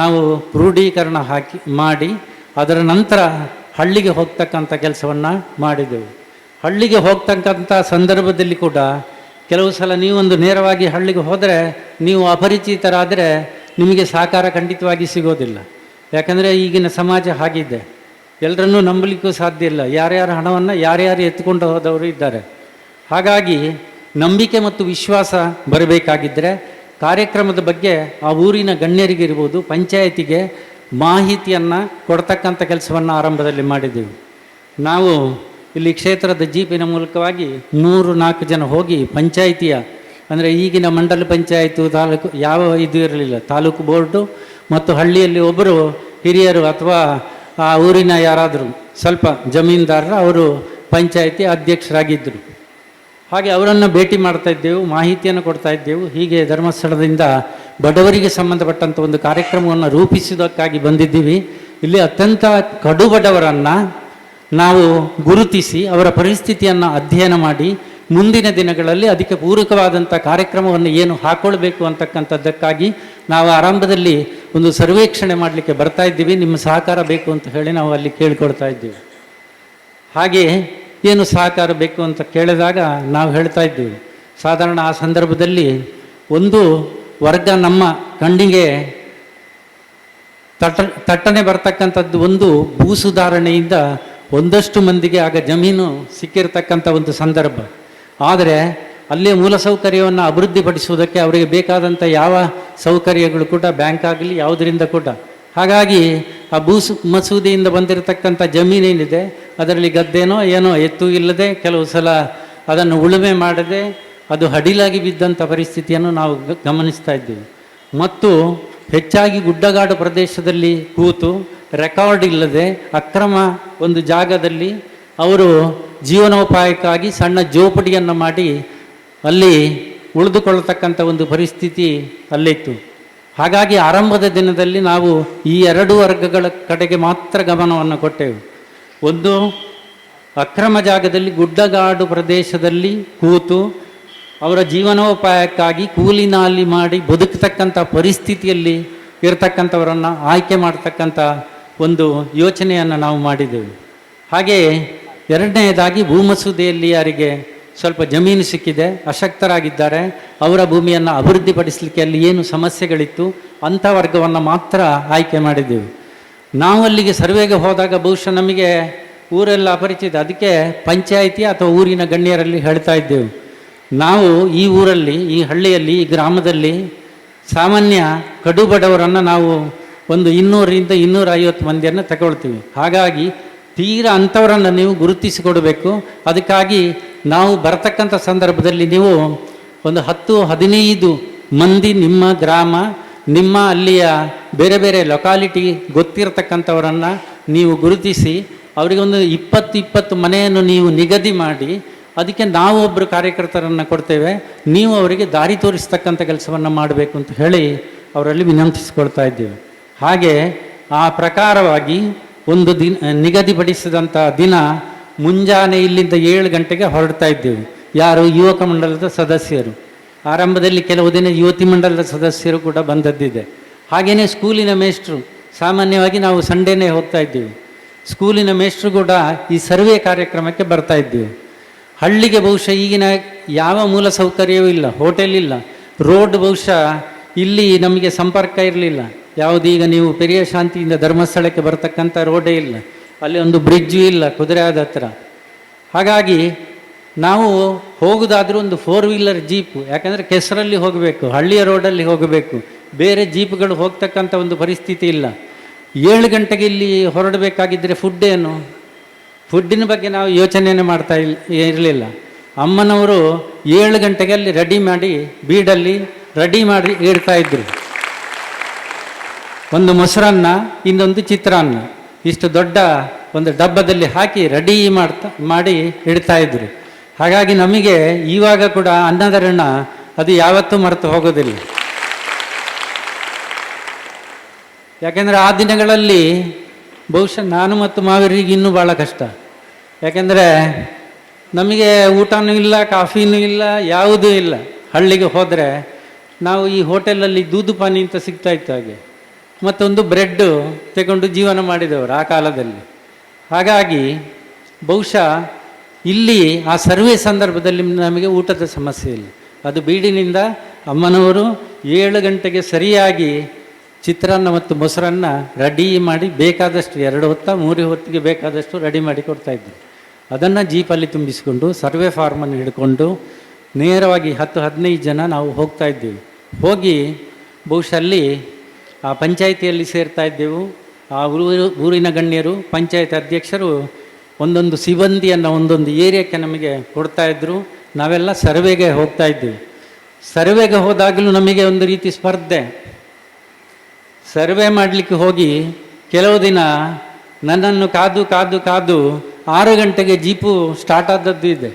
ನಾವು ಕ್ರೋಢೀಕರಣ ಮಾಡಿ ಅದರ ನಂತರ ಹಳ್ಳಿಗೆ ಹೋಗ್ತಕ್ಕಂಥ ಕೆಲಸವನ್ನು ಮಾಡಿದೆವು. ಹಳ್ಳಿಗೆ ಹೋಗ್ತಕ್ಕಂಥ ಸಂದರ್ಭದಲ್ಲಿ ಕೂಡ ಕೆಲವು ಸಲ ನೀವೊಂದು ನೇರವಾಗಿ ಹಳ್ಳಿಗೆ ಹೋದರೆ ನೀವು ಅಪರಿಚಿತರಾದರೆ ನಿಮಗೆ ಸಹಕಾರ ಖಂಡಿತವಾಗಿ ಸಿಗೋದಿಲ್ಲ. ಯಾಕಂದರೆ ಈಗಿನ ಸಮಾಜ ಹಾಗಿದೆ, ಎಲ್ಲರನ್ನೂ ನಂಬಲಿಕ್ಕೂ ಸಾಧ್ಯ ಇಲ್ಲ. ಯಾರ್ಯಾರ ಹಣವನ್ನು ಯಾರ್ಯಾರು ಎತ್ಕೊಂಡು ಹೋದವರು ಇದ್ದಾರೆ. ಹಾಗಾಗಿ ನಂಬಿಕೆ ಮತ್ತು ವಿಶ್ವಾಸ ಬರಬೇಕಾಗಿದ್ದರೆ ಕಾರ್ಯಕ್ರಮದ ಬಗ್ಗೆ ಆ ಊರಿನ ಗಣ್ಯರಿಗಿರ್ಬೋದು, ಪಂಚಾಯತಿಗೆ ಮಾಹಿತಿಯನ್ನು ಕೊಡ್ತಕ್ಕಂಥ ಕೆಲಸವನ್ನು ಆರಂಭದಲ್ಲಿ ಮಾಡಿದ್ದೆವು. ನಾವು ಇಲ್ಲಿ ಕ್ಷೇತ್ರದ ಜೀಪಿನ ಮೂಲಕವಾಗಿ 3-4 ಜನ ಹೋಗಿ ಪಂಚಾಯಿತಿಯ, ಅಂದರೆ ಈಗಿನ ಮಂಡಲ ಪಂಚಾಯತು, ತಾಲೂಕು ಯಾವ ಇದು ಇರಲಿಲ್ಲ, ತಾಲೂಕು ಬೋರ್ಡು ಮತ್ತು ಹಳ್ಳಿಯಲ್ಲಿ ಒಬ್ಬರು ಹಿರಿಯರು ಅಥವಾ ಆ ಊರಿನ ಯಾರಾದರೂ ಸ್ವಲ್ಪ ಜಮೀನ್ದಾರರು ಅವರು ಪಂಚಾಯಿತಿ ಅಧ್ಯಕ್ಷರಾಗಿದ್ದರು. ಹಾಗೆ ಅವರನ್ನು ಭೇಟಿ ಮಾಡ್ತಾ ಇದ್ದೆವು, ಮಾಹಿತಿಯನ್ನು ಕೊಡ್ತಾ ಇದ್ದೆವು. ಹೀಗೆ ಧರ್ಮಸ್ಥಳದಿಂದ ಬಡವರಿಗೆ ಸಂಬಂಧಪಟ್ಟಂಥ ಒಂದು ಕಾರ್ಯಕ್ರಮವನ್ನು ರೂಪಿಸುವುದಕ್ಕಾಗಿ ಬಂದಿದ್ದೀವಿ. ಇಲ್ಲಿ ಅತ್ಯಂತ ಕಡು ಬಡವರನ್ನು ನಾವು ಗುರುತಿಸಿ ಅವರ ಪರಿಸ್ಥಿತಿಯನ್ನು ಅಧ್ಯಯನ ಮಾಡಿ ಮುಂದಿನ ದಿನಗಳಲ್ಲಿ ಅದಕ್ಕೆ ಪೂರಕವಾದಂಥ ಕಾರ್ಯಕ್ರಮವನ್ನು ಏನು ಹಾಕ್ಕೊಳ್ಬೇಕು ಅಂತಕ್ಕಂಥದ್ದಕ್ಕಾಗಿ ನಾವು ಆರಂಭದಲ್ಲಿ ಒಂದು ಸರ್ವೇಕ್ಷಣೆ ಮಾಡಲಿಕ್ಕೆ ಬರ್ತಾ ಇದ್ದೀವಿ. ನಿಮ್ಮ ಸಹಕಾರ ಬೇಕು ಅಂತ ಹೇಳಿ ನಾವು ಅಲ್ಲಿ ಕೇಳಿಕೊಡ್ತಾ ಇದ್ದೀವಿ. ಹಾಗೆ ಏನು ಸಹಕಾರ ಬೇಕು ಅಂತ ಕೇಳಿದಾಗ ನಾವು ಹೇಳ್ತಾ ಇದ್ದೀವಿ, ಸಾಧಾರಣ ಆ ಸಂದರ್ಭದಲ್ಲಿ ಒಂದು ವರ್ಗ ನಮ್ಮ ಕಣ್ಣಿಗೆ ತಟ್ಟನೆ ಬರ್ತಕ್ಕಂಥದ್ದು ಒಂದು ಭೂ ಸುಧಾರಣೆಯಿಂದ ಒಂದಷ್ಟು ಮಂದಿಗೆ ಆಗ ಜಮೀನು ಸಿಕ್ಕಿರ್ತಕ್ಕಂಥ ಒಂದು ಸಂದರ್ಭ. ಆದರೆ ಅಲ್ಲೇ ಮೂಲಸೌಕರ್ಯವನ್ನು ಅಭಿವೃದ್ಧಿಪಡಿಸುವುದಕ್ಕೆ ಅವರಿಗೆ ಬೇಕಾದಂಥ ಯಾವ ಸೌಕರ್ಯಗಳು ಕೂಡ ಬ್ಯಾಂಕ್ ಆಗಲಿ ಯಾವುದರಿಂದ ಕೂಡ ಹಾಗಾಗಿ ಆ ಮಸೂದೆಯಿಂದ ಬಂದಿರತಕ್ಕಂಥ ಜಮೀನೇನಿದೆ ಅದರಲ್ಲಿ ಗದ್ದೆನೋ ಏನೋ ಎತ್ತು ಇಲ್ಲದೆ ಕೆಲವು ಸಲ ಅದನ್ನು ಉಳುಮೆ ಮಾಡದೆ ಅದು ಹಡಿಲಾಗಿ ಬಿದ್ದಂಥ ಪರಿಸ್ಥಿತಿಯನ್ನು ನಾವು ಗಮನಿಸ್ತಾ ಇದ್ದೀವಿ. ಮತ್ತು ಹೆಚ್ಚಾಗಿ ಗುಡ್ಡಗಾಡು ಪ್ರದೇಶದಲ್ಲಿ ಕೂತು ರೆಕಾರ್ಡ್ ಇಲ್ಲದೆ ಅಕ್ರಮ ಒಂದು ಜಾಗದಲ್ಲಿ ಅವರು ಜೀವನೋಪಾಯಕ್ಕಾಗಿ ಸಣ್ಣ ಜೋಪಡಿಯನ್ನು ಮಾಡಿ ಅಲ್ಲಿ ಉಳಿದುಕೊಳ್ಳತಕ್ಕಂಥ ಒಂದು ಪರಿಸ್ಥಿತಿ ಅಲ್ಲಿತ್ತು. ಹಾಗಾಗಿ ಆರಂಭದ ದಿನದಲ್ಲಿ ನಾವು ಈ ಎರಡು ವರ್ಗಗಳ ಕಡೆಗೆ ಮಾತ್ರ ಗಮನವನ್ನು ಕೊಟ್ಟೆವು. ಒಂದು, ಅಕ್ರಮ ಜಾಗದಲ್ಲಿ ಗುಡ್ಡಗಾಡು ಪ್ರದೇಶದಲ್ಲಿ ಕೂತು ಅವರ ಜೀವನೋಪಾಯಕ್ಕಾಗಿ ಕೂಲಿ ನಾಲಿ ಮಾಡಿ ಬದುಕತಕ್ಕಂಥ ಪರಿಸ್ಥಿತಿಯಲ್ಲಿ ಇರತಕ್ಕಂಥವರನ್ನು ಆಯ್ಕೆ ಮಾಡ್ತಕ್ಕಂಥ ಒಂದು ಯೋಚನೆಯನ್ನು ನಾವು ಮಾಡಿದೆವು. ಹಾಗೆಯೇ ಎರಡನೆಯದಾಗಿ ಭೂಮಸೂದೆಯಲ್ಲಿ ಯಾರಿಗೆ ಸ್ವಲ್ಪ ಜಮೀನು ಸಿಕ್ಕಿದೆ, ಅಶಕ್ತರಾಗಿದ್ದಾರೆ, ಅವರ ಭೂಮಿಯನ್ನು ಅಭಿವೃದ್ಧಿಪಡಿಸಲಿಕ್ಕೆ ಅಲ್ಲಿ ಏನು ಸಮಸ್ಯೆಗಳಿತ್ತು ಅಂಥ ವರ್ಗವನ್ನು ಮಾತ್ರ ಆಯ್ಕೆ ಮಾಡಿದೆವು. ನಾವು ಅಲ್ಲಿಗೆ ಸರ್ವೆಗೆ ಹೋದಾಗ ಬಹುಶಃ ನಮಗೆ ಊರೆಲ್ಲ ಅಪರಿಚಿತ, ಅದಕ್ಕೆ ಪಂಚಾಯಿತಿ ಅಥವಾ ಊರಿನ ಗಣ್ಯರಲ್ಲಿ ಹೇಳ್ತಾ ಇದ್ದೆವು, ನಾವು ಈ ಊರಲ್ಲಿ, ಈ ಹಳ್ಳಿಯಲ್ಲಿ, ಈ ಗ್ರಾಮದಲ್ಲಿ ಸಾಮಾನ್ಯ ಕಡು ಬಡವರನ್ನು ನಾವು ಒಂದು 200ರಿಂದ 250 ಮಂದಿಯನ್ನು ತಗೊಳ್ತೀವಿ. ಹಾಗಾಗಿ ತೀರಾ ಅಂಥವರನ್ನು ನೀವು ಗುರುತಿಸಿಕೊಡಬೇಕು. ಅದಕ್ಕಾಗಿ ನಾವು ಬರತಕ್ಕಂಥ ಸಂದರ್ಭದಲ್ಲಿ ನೀವು ಒಂದು 10-15 ಮಂದಿ ನಿಮ್ಮ ಗ್ರಾಮ, ನಿಮ್ಮ ಅಲ್ಲಿಯ ಬೇರೆ ಬೇರೆ ಲೊಕಾಲಿಟಿ ಗೊತ್ತಿರತಕ್ಕಂಥವರನ್ನು ನೀವು ಗುರುತಿಸಿ ಅವರಿಗೆ ಒಂದು 20 ಮನೆಯನ್ನು ನೀವು ನಿಗದಿ ಮಾಡಿ ಅದಕ್ಕೆ ನಾವು ಒಬ್ಬರು ಕಾರ್ಯಕರ್ತರನ್ನು ಕೊಡ್ತೇವೆ, ನೀವು ಅವರಿಗೆ ದಾರಿ ತೋರಿಸ್ತಕ್ಕಂಥ ಕೆಲಸವನ್ನು ಮಾಡಬೇಕು ಅಂತ ಹೇಳಿ ಅವರಲ್ಲಿ ವಿನಂತಿಸಿಕೊಳ್ತಾ ಇದ್ದೇವೆ. ಹಾಗೆ ಆ ಪ್ರಕಾರವಾಗಿ ಒಂದು ನಿಗದಿಪಡಿಸಿದಂಥ ದಿನ ಮುಂಜಾನೆ ಇಲ್ಲಿಂದ 7 ಗಂಟೆಗೆ ಹೊರಡ್ತಾ ಇದ್ದೇವೆ. ಯಾರು? ಯುವಕ ಮಂಡಲದ ಸದಸ್ಯರು. ಆರಂಭದಲ್ಲಿ ಕೆಲವು ದಿನ ಯುವತಿ ಮಂಡಲದ ಸದಸ್ಯರು ಕೂಡ ಬಂದದ್ದಿದೆ. ಹಾಗೆಯೇ ಸ್ಕೂಲಿನ ಮೇಷ್ಟ್ರು, ಸಾಮಾನ್ಯವಾಗಿ ನಾವು ಸಂಡೇನೇ ಹೋಗ್ತಾ ಇದ್ದೀವಿ. ಸ್ಕೂಲಿನ ಮೇಷ್ಟ್ರು ಕೂಡ ಈ ಸರ್ವೆ ಕಾರ್ಯಕ್ರಮಕ್ಕೆ ಬರ್ತಾ ಇದ್ದೀವಿ. ಹಳ್ಳಿಗೆ ಬಹುಶಃ ಈಗಿನ ಯಾವ ಮೂಲ ಸೌಕರ್ಯವೂ ಇಲ್ಲ, ಹೋಟೆಲ್ ಇಲ್ಲ, ರೋಡ್ ಬಹುಶಃ ಇಲ್ಲಿ ನಮಗೆ ಸಂಪರ್ಕ ಇರಲಿಲ್ಲ. ಯಾವುದೀಗ ನೀವು ಪೆರಿಯ ಶಾಂತಿಯಿಂದ ಧರ್ಮಸ್ಥಳಕ್ಕೆ ಬರ್ತಕ್ಕಂಥ ರೋಡೇ ಇಲ್ಲ, ಅಲ್ಲಿ ಒಂದು ಬ್ರಿಡ್ಜು ಇಲ್ಲ ಕುದುರೆಯಾದ ಹತ್ರ. ಹಾಗಾಗಿ ನಾವು ಹೋಗೋದಾದರೂ ಒಂದು 4 ವೀಲರ್ ಜೀಪು, ಯಾಕಂದರೆ ಕೆಸರಲ್ಲಿ ಹೋಗಬೇಕು, ಹಳ್ಳಿಯ ರೋಡಲ್ಲಿ ಹೋಗಬೇಕು, ಬೇರೆ ಜೀಪ್ಗಳು ಹೋಗ್ತಕ್ಕಂಥ ಒಂದು ಪರಿಸ್ಥಿತಿ ಇಲ್ಲ. 7 ಗಂಟೆಗೆ ಇಲ್ಲಿ ಹೊರಡಬೇಕಾಗಿದ್ದರೆ ಫುಡ್ ಏನು? ಫುಡ್ಡಿನ ಬಗ್ಗೆ ನಾವು ಯೋಚನೆಯೇ ಮಾಡ್ತಾ ಇರಲಿಲ್ಲ. ಅಮ್ಮನವರು 7 ಗಂಟೆಗೆ ಅಲ್ಲಿ ರೆಡಿ ಮಾಡಿ, ಬೀಡಲ್ಲಿ ರೆಡಿ ಮಾಡಿ ಇಡ್ತಾ ಇದ್ರು. ಒಂದು ಮೊಸರನ್ನ, ಇನ್ನೊಂದು ಚಿತ್ರಾನ್ನ, ಇಷ್ಟು ದೊಡ್ಡ ಒಂದು ಡಬ್ಬದಲ್ಲಿ ಹಾಕಿ ರೆಡಿ ಮಾಡಿ ಇಡ್ತಾ ಇದ್ರು. ಹಾಗಾಗಿ ನಮಗೆ ಇವಾಗ ಕೂಡ ಅನ್ನದ ಋಣ ಅದು ಯಾವತ್ತೂ ಮರೆತು ಹೋಗೋದಿಲ್ಲ. ಯಾಕೆಂದರೆ ಆ ದಿನಗಳಲ್ಲಿ ಬಹುಶಃ ನಾನು ಮತ್ತು ಮಾವೀರಿಗೆ ಇನ್ನೂ ಭಾಳ ಕಷ್ಟ. ಯಾಕೆಂದರೆ ನಮಗೆ ಊಟನೂ ಇಲ್ಲ, ಕಾಫಿನೂ ಇಲ್ಲ, ಯಾವುದೂ ಇಲ್ಲ. ಹಳ್ಳಿಗೆ ಹೋದರೆ ನಾವು ಈ ಹೋಟೆಲಲ್ಲಿ ದೂದು ಪಾನಿ ಅಂತ ಸಿಗ್ತಾ ಇತ್ತು, ಹಾಗೆ ಮತ್ತೊಂದು ಬ್ರೆಡ್ಡು ತಗೊಂಡು ಜೀವನ ಮಾಡಿದವರು ಆ ಕಾಲದಲ್ಲಿ. ಹಾಗಾಗಿ ಬಹುಶಃ ಇಲ್ಲಿ ಆ ಸರ್ವೆ ಸಂದರ್ಭದಲ್ಲಿ ನಮಗೆ ಊಟದ ಸಮಸ್ಯೆ ಇಲ್ಲ. ಅದು ಬೀಡಿನಿಂದ ಅಮ್ಮನವರು 7 ಗಂಟೆಗೆ ಸರಿಯಾಗಿ ಚಿತ್ರಾನ್ನ ಮತ್ತು ಮೊಸರನ್ನ ರೆಡಿ ಮಾಡಿ ಬೇಕಾದಷ್ಟು 2 ಹೊತ್ತ 3 ಹೊತ್ತಿಗೆ ಬೇಕಾದಷ್ಟು ರೆಡಿ ಮಾಡಿ ಕೊಡ್ತಾಯಿದ್ರು. ಅದನ್ನು ಜೀಪಲ್ಲಿ ತುಂಬಿಸಿಕೊಂಡು ಸರ್ವೆ ಫಾರ್ಮನ್ನು ಹಿಡ್ಕೊಂಡು ನೇರವಾಗಿ 10-15 ಜನ ನಾವು ಹೋಗ್ತಾ ಇದ್ದೀವಿ. ಹೋಗಿ ಬಹುಶಃ ಅಲ್ಲಿ ಆ ಪಂಚಾಯಿತಿಯಲ್ಲಿ ಸೇರ್ತಾ ಇದ್ದೆವು. ಆ ಊರಿನ ಗಣ್ಯರು, ಪಂಚಾಯತ್ ಅಧ್ಯಕ್ಷರು ಒಂದೊಂದು ಸಿಬ್ಬಂದಿಯನ್ನು ಒಂದೊಂದು ಏರಿಯಾಕ್ಕೆ ನಮಗೆ ಕೊಡ್ತಾಯಿದ್ರು. ನಾವೆಲ್ಲ ಸರ್ವೆಗೆ ಹೋಗ್ತಾ ಇದ್ದೀವಿ. ಸರ್ವೆಗೆ ಹೋದಾಗಲೂ ನಮಗೆ ಒಂದು ರೀತಿ ಸ್ಪರ್ಧೆ. ಸರ್ವೆ ಮಾಡಲಿಕ್ಕೆ ಹೋಗಿ ಕೆಲವು ದಿನ ನನ್ನನ್ನು ಕಾದು 6 ಗಂಟೆಗೆ ಜೀಪು ಸ್ಟಾರ್ಟ್ ಆದದ್ದು ಇದೆ.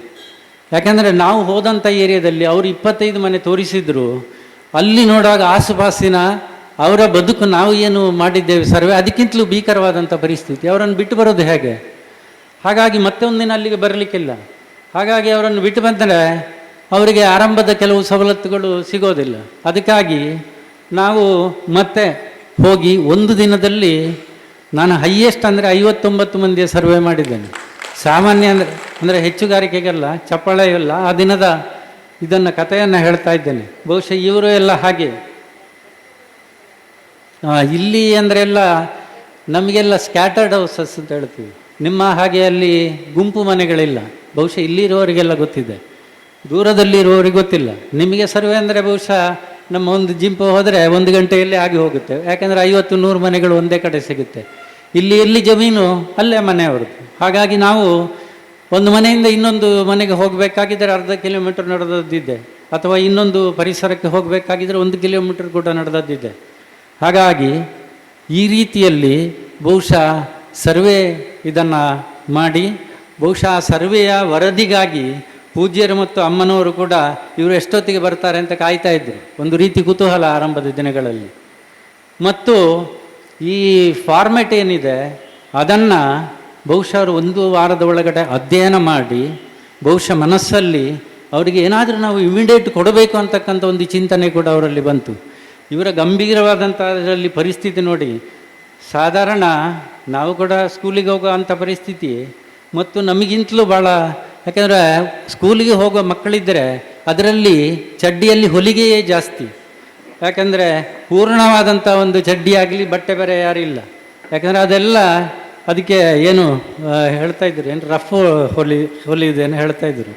ಯಾಕೆಂದರೆ ನಾವು ಹೋದಂಥ ಏರಿಯಾದಲ್ಲಿ ಅವರು 25 ಮನೆ ತೋರಿಸಿದ್ರು. ಅಲ್ಲಿ ನೋಡುವಾಗ ಆಸುಪಾಸಿನ ಅವರ ಬದುಕು, ನಾವು ಏನು ಮಾಡಿದ್ದೇವೆ ಸರ್ವೆ, ಅದಕ್ಕಿಂತಲೂ ಭೀಕರವಾದಂಥ ಪರಿಸ್ಥಿತಿ. ಅವರನ್ನು ಬಿಟ್ಟು ಬರೋದು ಹೇಗೆ? ಹಾಗಾಗಿ ಮತ್ತೆ ಒಂದಿನ ಅಲ್ಲಿಗೆ ಬರಲಿಕ್ಕಿಲ್ಲ. ಹಾಗಾಗಿ ಅವರನ್ನು ಬಿಟ್ಟು ಬಂದರೆ ಅವರಿಗೆ ಆರಂಭದ ಕೆಲವು ಸವಲತ್ತುಗಳು ಸಿಗೋದಿಲ್ಲ. ಅದಕ್ಕಾಗಿ ನಾವು ಮತ್ತೆ ಹೋಗಿ ಒಂದು ದಿನದಲ್ಲಿ ನಾನು ಹೈಯೆಸ್ಟ್ ಅಂದರೆ 59 ಮಂದಿಯ ಸರ್ವೆ ಮಾಡಿದ್ದೇನೆ. ಸಾಮಾನ್ಯ ಅಂದರೆ ಹೆಚ್ಚುಗಾರಿಕೆಗೆಲ್ಲ ಚಪ್ಪಾಳೆ ಇಲ್ಲ. ಆ ದಿನದ ಇದನ್ನು ಕಥೆಯನ್ನು ಹೇಳ್ತಾ ಇದ್ದೇನೆ. ಬಹುಶಃ ಇವರು ಎಲ್ಲ ಹಾಗೆ. ಇಲ್ಲಿ ಅಂದರೆ ಎಲ್ಲ ನಮಗೆಲ್ಲ ಸ್ಕ್ಯಾಟರ್ಡ್ ಹೌಸಸ್ ಅಂತ ಹೇಳ್ತೀವಿ. ನಿಮ್ಮ ಹಾಗೆ ಅಲ್ಲಿ ಗುಂಪು ಮನೆಗಳಿಲ್ಲ. ಬಹುಶಃ ಇಲ್ಲಿರೋರಿಗೆಲ್ಲ ಗೊತ್ತಿದೆ, ದೂರದಲ್ಲಿರುವವರಿಗೆ ಗೊತ್ತಿಲ್ಲ. ನಿಮಗೆ ಸರ್ವೆ ಅಂದರೆ ಬಹುಶಃ ನಮ್ಮ ಒಂದು ಜಿಂಪು ಹೋದರೆ 1 ಗಂಟೆಯಲ್ಲಿ ಆಗಿ ಹೋಗುತ್ತೆ. ಯಾಕಂದರೆ 50-100 ಮನೆಗಳು ಒಂದೇ ಕಡೆ ಸಿಗುತ್ತೆ. ಇಲ್ಲಿ ಎಲ್ಲಿ ಜಮೀನು ಅಲ್ಲೇ ಮನೆಯವ್ರದ್ದು. ಹಾಗಾಗಿ ನಾವು ಒಂದು ಮನೆಯಿಂದ ಇನ್ನೊಂದು ಮನೆಗೆ ಹೋಗಬೇಕಾಗಿದ್ದರೆ ಅರ್ಧ ಕಿಲೋಮೀಟರ್ ನಡೆದದ್ದಿದೆ, ಅಥವಾ ಇನ್ನೊಂದು ಪರಿಸರಕ್ಕೆ ಹೋಗಬೇಕಾಗಿದ್ದರೆ 1 ಕಿಲೋಮೀಟರ್ ಕೂಡ ನಡೆದದ್ದಿದೆ. ಹಾಗಾಗಿ ಈ ರೀತಿಯಲ್ಲಿ ಬಹುಶಃ ಸರ್ವೆ ಇದನ್ನು ಮಾಡಿ, ಬಹುಶಃ ಸರ್ವೆಯ ವರದಿಗಾಗಿ ಪೂಜ್ಯರು ಮತ್ತು ಅಮ್ಮನವರು ಕೂಡ ಇವರು ಎಷ್ಟೊತ್ತಿಗೆ ಬರ್ತಾರೆ ಅಂತ ಕಾಯ್ತಾ ಇದ್ದರು. ಒಂದು ರೀತಿ ಕುತೂಹಲ ಆರಂಭದ ದಿನಗಳಲ್ಲಿ. ಮತ್ತು ಈ ಫಾರ್ಮೆಟ್ ಏನಿದೆ ಅದನ್ನು ಬಹುಶಃ ಅವರು 1 ವಾರದ ಒಳಗಡೆ ಅಧ್ಯಯನ ಮಾಡಿ, ಬಹುಶಃ ಮನಸ್ಸಲ್ಲಿ ಅವರಿಗೆ ಏನಾದರೂ ನಾವು ಇಮಿಡಿಯೇಟ್ ಕೊಡಬೇಕು ಅಂತಕ್ಕಂಥ ಒಂದು ಚಿಂತನೆ ಕೂಡ ಅವರಲ್ಲಿ ಬಂತು. ಇವರ ಗಂಭೀರವಾದಂಥದ್ರಲ್ಲಿ ಪರಿಸ್ಥಿತಿ ನೋಡಿ, ಸಾಧಾರಣ ನಾವು ಕೂಡ ಸ್ಕೂಲಿಗೆ ಹೋಗೋ ಅಂಥ ಪರಿಸ್ಥಿತಿ, ಮತ್ತು ನಮಗಿಂತಲೂ ಭಾಳ, ಯಾಕೆಂದರೆ ಸ್ಕೂಲಿಗೆ ಹೋಗೋ ಮಕ್ಕಳಿದ್ದರೆ ಅದರಲ್ಲಿ ಚಡ್ಡಿಯಲ್ಲಿ ಹೊಲಿಗೆಯೇ ಜಾಸ್ತಿ. ಯಾಕೆಂದರೆ ಪೂರ್ಣವಾದಂಥ ಒಂದು ಚಡ್ಡಿ ಆಗಲಿ ಬಟ್ಟೆ ಬೇರೆ ಯಾರಿಲ್ಲ. ಯಾಕಂದರೆ ಅದೆಲ್ಲ ಅದಕ್ಕೆ ಏನು ಹೇಳ್ತಾಯಿದ್ರು, ಏನು ರಫ್ ಹೊಲಿದೇನು ಹೇಳ್ತಾಯಿದ್ರು,